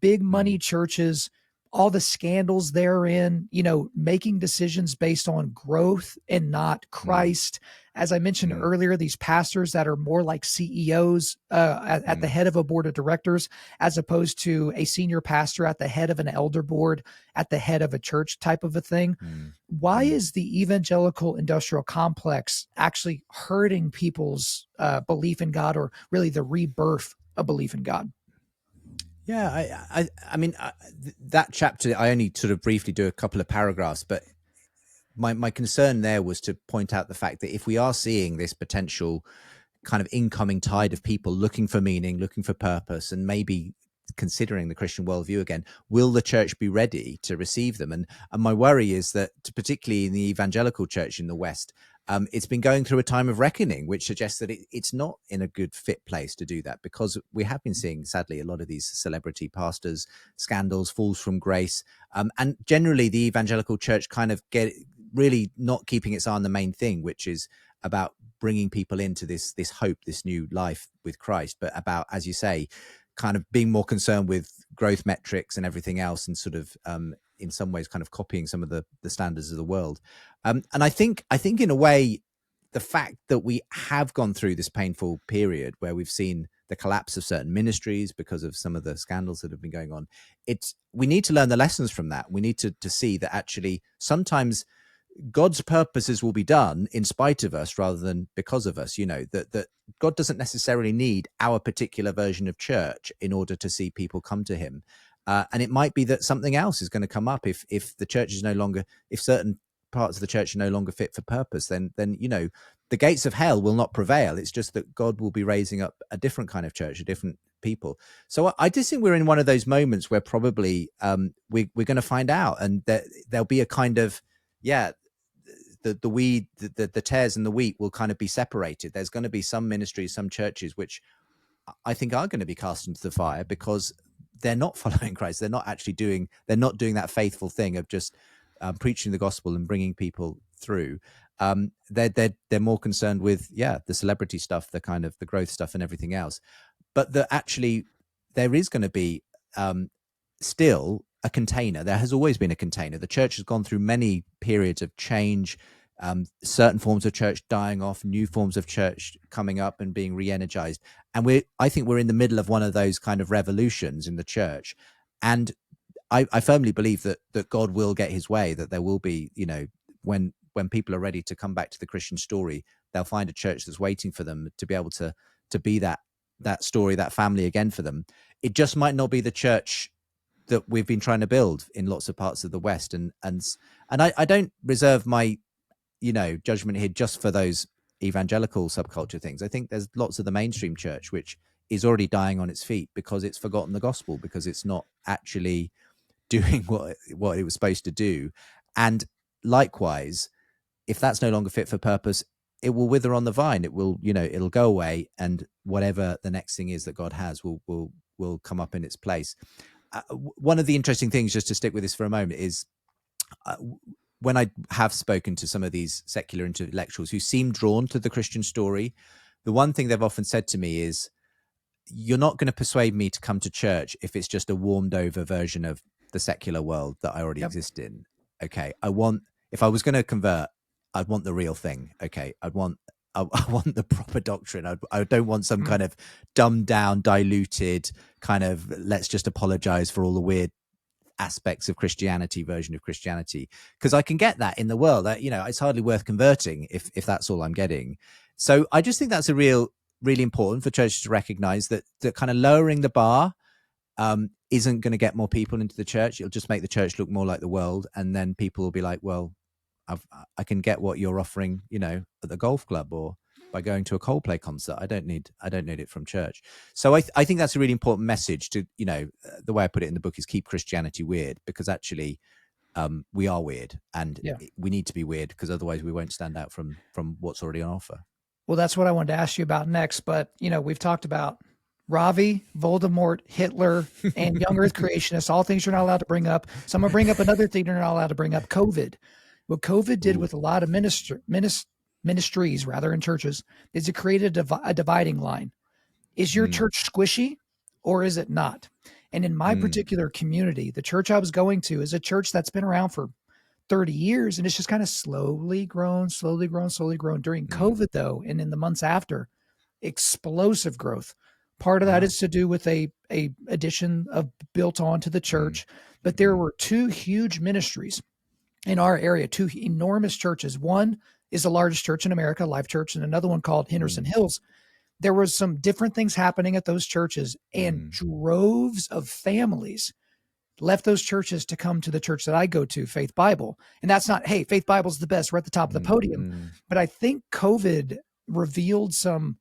big money churches, all the scandals therein, you know, making decisions based on growth and not Christ. As I mentioned earlier, these pastors that are more like CEOs at the head of a board of directors, as opposed to a senior pastor at the head of an elder board, at the head of a church type of a thing. Why is the evangelical industrial complex actually hurting people's belief in God, or really the rebirth of belief in God? Yeah, I mean, that chapter, I only sort of briefly do a couple of paragraphs, but my concern there was to point out the fact that if we are seeing this potential kind of incoming tide of people looking for meaning, looking for purpose, and maybe considering the Christian worldview again, will the church be ready to receive them? And my worry is that, particularly in the evangelical church in the West, it's been going through a time of reckoning, which suggests that it's not in a good fit place to do that, because we have been seeing, sadly, a lot of these celebrity pastors, scandals, falls from grace, and generally the evangelical church kind of really not keeping its eye on the main thing, which is about bringing people into this hope, this new life with Christ, but about, as you say, kind of being more concerned with growth metrics and everything else, and sort of in some ways kind of copying some of the standards of the world. And I think in a way, the fact that we have gone through this painful period where we've seen the collapse of certain ministries because of some of the scandals that have been going on, we need to learn the lessons from that. We need to see that actually sometimes God's purposes will be done in spite of us rather than because of us. That God doesn't necessarily need our particular version of church in order to see people come to him. And it might be that something else is going to come up if the church is no longer, if certain parts of the church are no longer fit for purpose, then the gates of hell will not prevail. It's just that God will be raising up a different kind of church, a different people. So I just think we're in one of those moments where probably we're going to find out, and there'll be a kind of, the weed, the tares and the wheat will kind of be separated. There's going to be some ministries, some churches, which I think are going to be cast into the fire because they're not following Christ. They're not doing that faithful thing of just preaching the gospel and bringing people through. They're more concerned with the celebrity stuff, the kind of the growth stuff and everything else. But actually there is going to be still a container. There has always been a container. The church has gone through many periods of change, certain forms of church dying off, new forms of church coming up and being re-energized. And I think we're in the middle of one of those kind of revolutions in the church. And I firmly believe that God will get his way, that there will be, when people are ready to come back to the Christian story, they'll find a church that's waiting for them to be able to be that story, that family again for them. It just might not be the church that we've been trying to build in lots of parts of the West. And I don't reserve my, judgment here just for those evangelical subculture things. I think there's lots of the mainstream church which is already dying on its feet because it's forgotten the gospel, because it's not actually doing what it was supposed to do. And likewise, if that's no longer fit for purpose, it will wither on the vine. It will, it'll go away, and whatever the next thing is that God has will come up in its place. One of the interesting things, just to stick with this for a moment, is when I have spoken to some of these secular intellectuals who seem drawn to the Christian story, the one thing they've often said to me is, you're not going to persuade me to come to church if it's just a warmed over version of the secular world that I already exist in. Okay. If I was going to convert, I'd want the real thing. Okay. I want the proper doctrine. I don't want some kind of dumbed down, diluted kind of, let's just apologize for all the weird aspects of Christianity version of Christianity. Because I can get that in the world. It's hardly worth converting if that's all I'm getting. So I just think that's really important for churches to recognize that kind of lowering the bar isn't going to get more people into the church. It'll just make the church look more like the world. And then people will be like, well, I can get what you're offering, at the golf club or by going to a Coldplay concert. I don't need it from church. So I think that's a really important message to, the way I put it in the book is keep Christianity weird, because actually we are weird, and we need to be weird, because otherwise we won't stand out from what's already on offer. Well, that's what I wanted to ask you about next. But, we've talked about Ravi, Voldemort, Hitler, and young earth creationists, all things you're not allowed to bring up. So I'm going to bring up another thing you're not allowed to bring up, COVID. What COVID did with a lot of ministries in churches is it created a dividing line. Is your church squishy or is it not? And in my particular community, the church I was going to is a church that's been around for 30 years, and it's just kind of slowly grown. During COVID, though, and in the months after, explosive growth. Part of that is to do with a addition of built onto the church, but there were two huge ministries in our area, two enormous churches. One is the largest church in America, Life Church, and another one called Henderson Hills. There was some different things happening at those churches, and droves of families left those churches to come to the church that I go to, Faith Bible. And that's not, hey, Faith Bible's the best, we're at the top of the podium. But I think COVID revealed some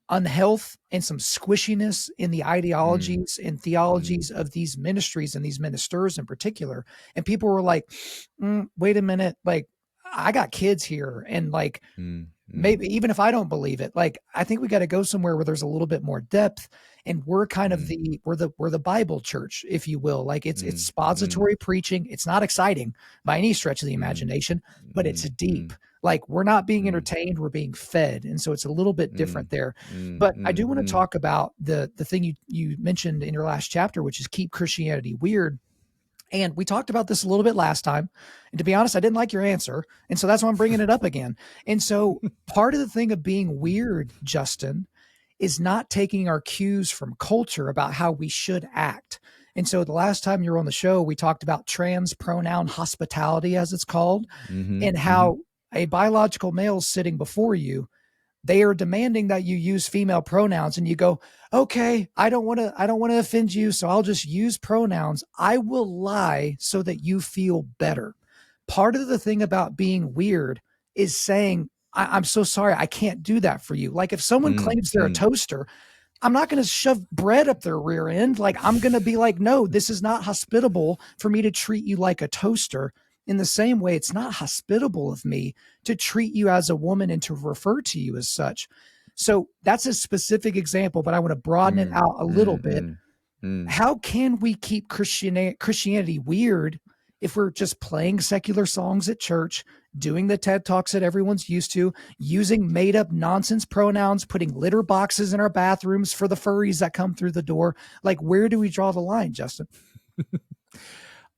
unhealth and some squishiness in the ideologies and theologies of these ministries and these ministers in particular. And people were like, wait a minute, like, I got kids here, and like, maybe even if I don't believe it, like, I think we got to go somewhere where there's a little bit more depth. And we're kind of we're the Bible church, if you will. Like, it's expository preaching. It's not exciting by any stretch of the imagination, but it's deep. Like, we're not being entertained, we're being fed. And so it's a little bit different there. But I do want to talk about the thing you mentioned in your last chapter, which is keep Christianity weird. And we talked about this a little bit last time. And to be honest, I didn't like your answer. And so that's why I'm bringing it up again. And so part of the thing of being weird, Justin, is not taking our cues from culture about how we should act. And so the last time you were on the show, we talked about trans pronoun hospitality, as it's called, and how a biological male sitting before you, they are demanding that you use female pronouns, and you go, okay, I don't want to offend you, so I'll just use pronouns. I will lie so that you feel better. Part of the thing about being weird is saying, I'm so sorry, I can't do that for you. Like if someone claims they're a toaster, I'm not going to shove bread up their rear end. Like I'm going to be like, no, this is not hospitable for me to treat you like a toaster. In the same way, it's not hospitable of me to treat you as a woman and to refer to you as such. So that's a specific example, but I want to broaden it out a little bit. How can we keep Christianity weird if we're just playing secular songs at church, doing the TED Talks that everyone's used to, using made up nonsense pronouns, putting litter boxes in our bathrooms for the furries that come through the door? Like, where do we draw the line, Justin?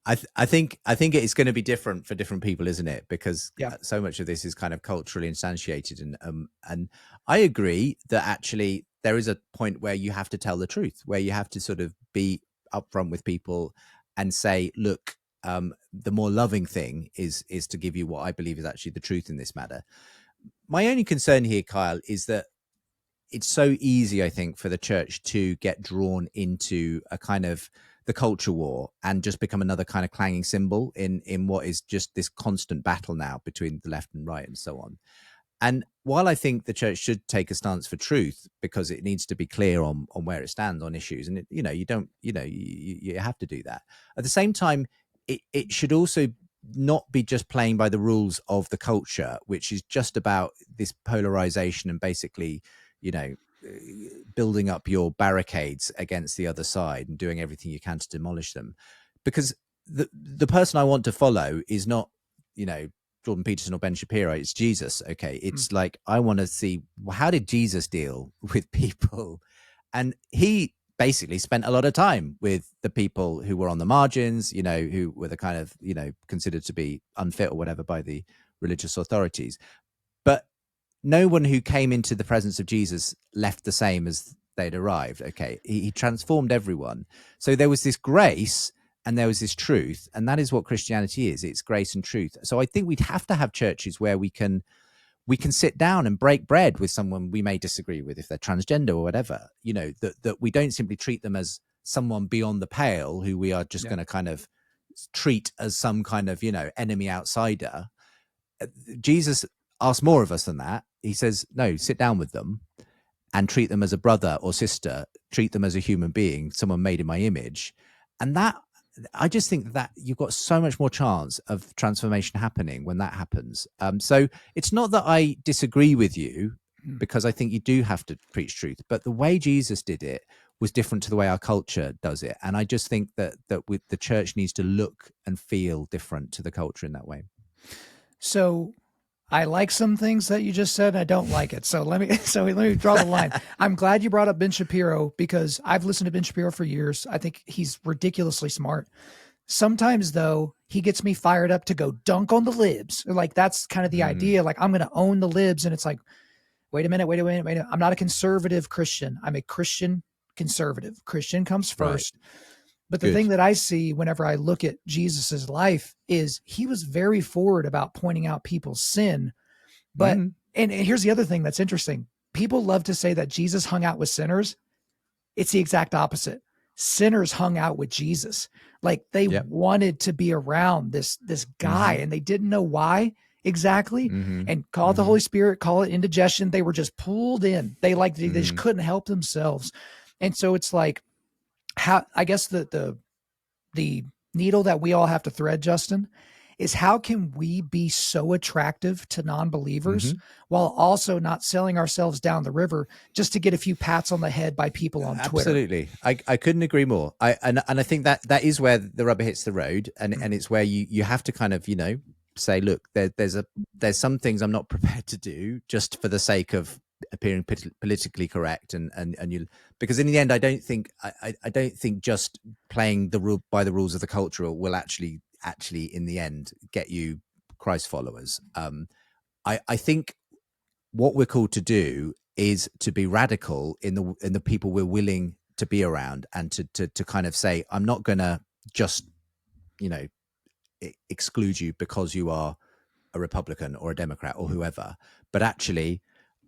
I think it's going to be different for different people, isn't it? Because so much of this is kind of culturally instantiated, and I agree that actually there is a point where you have to tell the truth, where you have to sort of be upfront with people and say, look, the more loving thing is to give you what I believe is actually the truth in this matter. My only concern here, Kyle, is that it's so easy, I think, for the church to get drawn into a kind of the culture war and just become another kind of clanging cymbal in what is just this constant battle now between the left and right and so on. And while I think the church should take a stance for truth, because it needs to be clear on where it stands on issues, and you have to do that. At the same time, it should also not be just playing by the rules of the culture, which is just about this polarization and basically, building up your barricades against the other side and doing everything you can to demolish them. Because the person I want to follow is not, Jordan Peterson or Ben Shapiro, it's Jesus. Okay. It's like, I want to see, how did Jesus deal with people? And he basically spent a lot of time with the people who were on the margins, who were the kind of, considered to be unfit or whatever by the religious authorities. But no one who came into the presence of Jesus left the same as they'd arrived. Okay. He transformed everyone. So there was this grace and there was this truth, and that is what Christianity is. It's grace and truth. So I think we'd have to have churches where we can sit down and break bread with someone we may disagree with, if they're transgender or whatever, that we don't simply treat them as someone beyond the pale who we are just going to kind of treat as some kind of, enemy outsider. Jesus asks more of us than that. He says, no, sit down with them and treat them as a brother or sister, treat them as a human being, someone made in my image. And that, I just think that you've got so much more chance of transformation happening when that happens. So it's not that I disagree with you, because I think you do have to preach truth, but the way Jesus did it was different to the way our culture does it. And I just think that with the church needs to look and feel different to the culture in that way. So I like some things that you just said. I don't like it. So let me draw the line. I'm glad you brought up Ben Shapiro, because I've listened to Ben Shapiro for years. I think he's ridiculously smart. Sometimes though, he gets me fired up to go dunk on the libs. Like that's kind of the idea. Like I'm going to own the libs. And it's like, wait a minute. I'm not a conservative Christian. I'm a Christian conservative. Christian comes first. Right. But the thing that I see whenever I look at Jesus's life is he was very forward about pointing out people's sin. But, and here's the other thing that's interesting. People love to say that Jesus hung out with sinners. It's the exact opposite. Sinners hung out with Jesus. Like they wanted to be around this guy and they didn't know why exactly. And call it the Holy Spirit, call it indigestion. They were just pulled in. They just couldn't help themselves. And so it's like, how, I guess the needle that we all have to thread, Justin, is how can we be so attractive to non-believers while also not selling ourselves down the river just to get a few pats on the head by people on Twitter? Absolutely. I couldn't agree more. And I think that is where the rubber hits the road, and it's where you have to kind of, say, look, there's some things I'm not prepared to do just for the sake of appearing politically correct, and you, because in the end I don't think just playing by the rules of the culture will actually in the end get you Christ followers. I think what we're called to do is to be radical in the people we're willing to be around, and to kind of say, I'm not going to just, exclude you because you are a Republican or a Democrat or whoever, but actually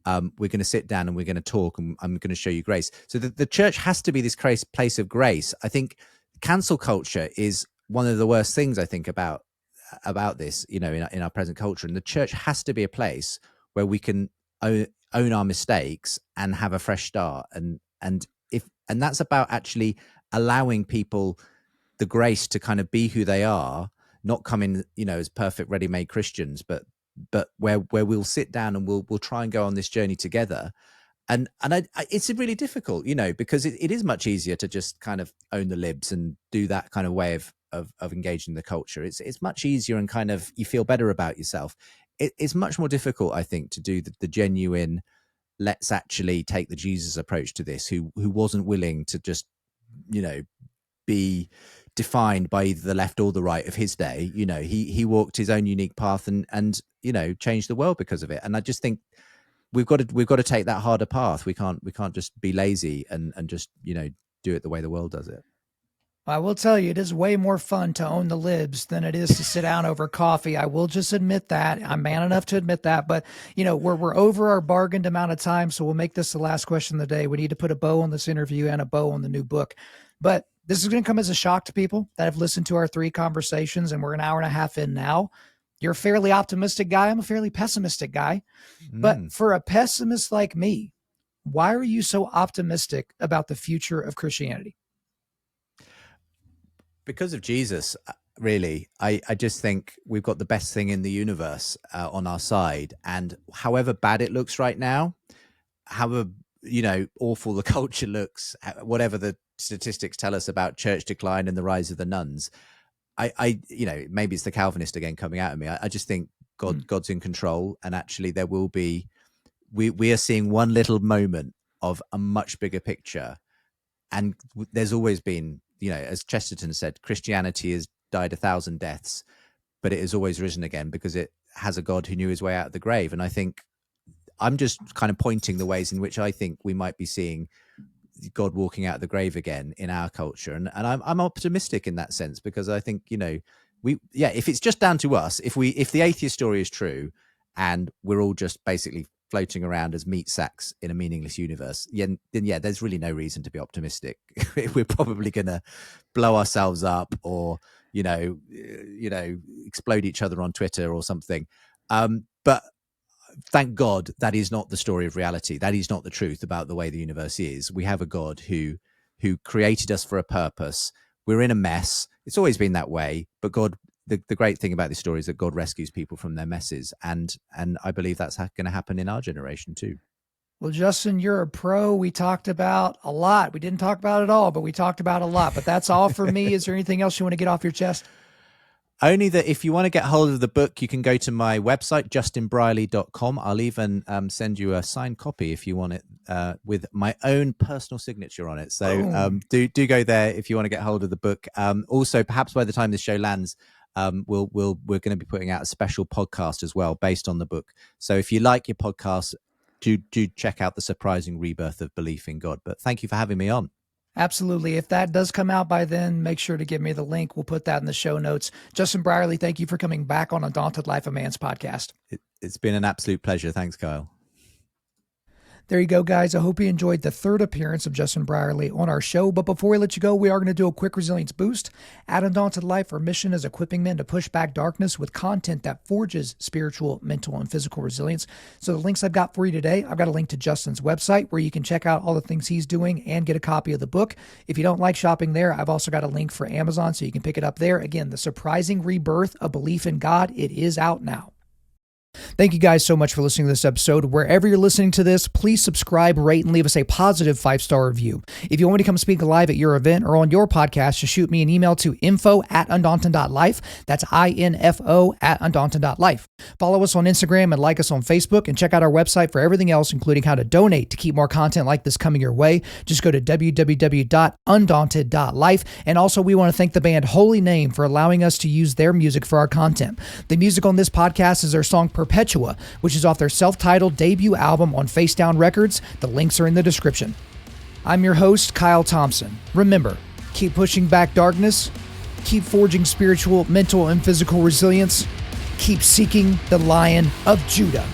we're going to sit down and we're going to talk, and I'm going to show you grace. So the church has to be this place of grace. I think cancel culture is one of the worst things, I think, about this, in our present culture. And the church has to be a place where we can own our mistakes and have a fresh start. And that's about actually allowing people the grace to kind of be who they are, not coming, as perfect ready-made Christians, but where we'll sit down and we'll try and go on this journey together. And it's really difficult, because it is much easier to just kind of own the libs and do that kind of way of engaging the culture. It's much easier, and kind of you feel better about yourself. It's much more difficult, I think, to do the genuine, let's actually take the Jesus approach to this, who wasn't willing to just, be defined by either the left or the right of his day. He walked his own unique path and changed the world because of it. And I just think we've got to take that harder path. We can't just be lazy and just, do it the way the world does it. I will tell you, it is way more fun to own the libs than it is to sit down over coffee. I will just admit that. I'm man enough to admit that. But, we're over our bargained amount of time, so we'll make this the last question of the day. We need to put a bow on this interview and a bow on the new book. But this is going to come as a shock to people that have listened to our 3 conversations, and we're an hour and a half in now. You're a fairly optimistic guy. I'm a fairly pessimistic guy. But for a pessimist like me, why are you so optimistic about the future of Christianity? Because of Jesus, really. I just think we've got the best thing in the universe on our side. And however bad it looks right now, however, awful the culture looks, whatever the statistics tell us about church decline and the rise of the nuns, I maybe it's the Calvinist again coming out of me. I just think God's in control, and actually there will be, we are seeing one little moment of a much bigger picture. And there's always been, as Chesterton said, Christianity has died 1,000 deaths, but it has always risen again because it has a God who knew his way out of the grave. And I think I'm just kind of pointing the ways in which I think we might be seeing God walking out of the grave again in our culture. And I'm optimistic in that sense, because I think, if it's just down to us, if the atheist story is true and we're all just basically floating around as meat sacks in a meaningless universe, then there's really no reason to be optimistic. We're probably going to blow ourselves up or, explode each other on Twitter or something. But thank God that is not the story of reality. That is not the truth about the way the universe is. We have a God who created us for a purpose. We're in a mess. It's always been that way. But God, the great thing about this story is that God rescues people from their messes. And I believe that's going to happen in our generation too. Well, Justin, you're a pro. We talked about a lot. We didn't talk about it all, but we talked about a lot. But that's all for me. Is there anything else you want to get off your chest? Only that if you want to get hold of the book, you can go to my website, justinbrierley.com. I'll even send you a signed copy if you want it, with my own personal signature on it. So do go there if you want to get hold of the book. Also, perhaps by the time this show lands, we're going to be putting out a special podcast as well based on the book. So if you like your podcast, do check out the Surprising Rebirth of Belief in God. But thank you for having me on. Absolutely. If that does come out by then, make sure to give me the link. We'll put that in the show notes. Justin Brierley, thank you for coming back on Undaunted.Life, a Man's podcast. It's been an absolute pleasure. Thanks, Kyle. There you go, guys. I hope you enjoyed the 3rd appearance of Justin Brierley on our show. But before we let you go, we are going to do a quick resilience boost. At Undaunted.Life, our mission is equipping men to push back darkness with content that forges spiritual, mental, and physical resilience. So the links I've got for you today, I've got a link to Justin's website where you can check out all the things he's doing and get a copy of the book. If you don't like shopping there, I've also got a link for Amazon so you can pick it up there. Again, The Surprising Rebirth of Belief in God. It is out now. Thank you guys so much for listening to this episode. Wherever you're listening to this, please subscribe, rate, and leave us a positive 5-star review. If you want me to come speak live at your event or on your podcast, just shoot me an email to info@undaunted.life. That's info@undaunted.life. Follow us on Instagram and like us on Facebook, and check out our website for everything else, including how to donate to keep more content like this coming your way. Just go to www.undaunted.life. And also, we want to thank the band Holy Name for allowing us to use their music for our content. The music on this podcast is their song Perpetua, which is off their self-titled debut album on Face Down Records. The links are in the description. I'm your host, Kyle Thompson. Remember, keep pushing back darkness, keep forging spiritual, mental, and physical resilience, keep seeking the Lion of Judah.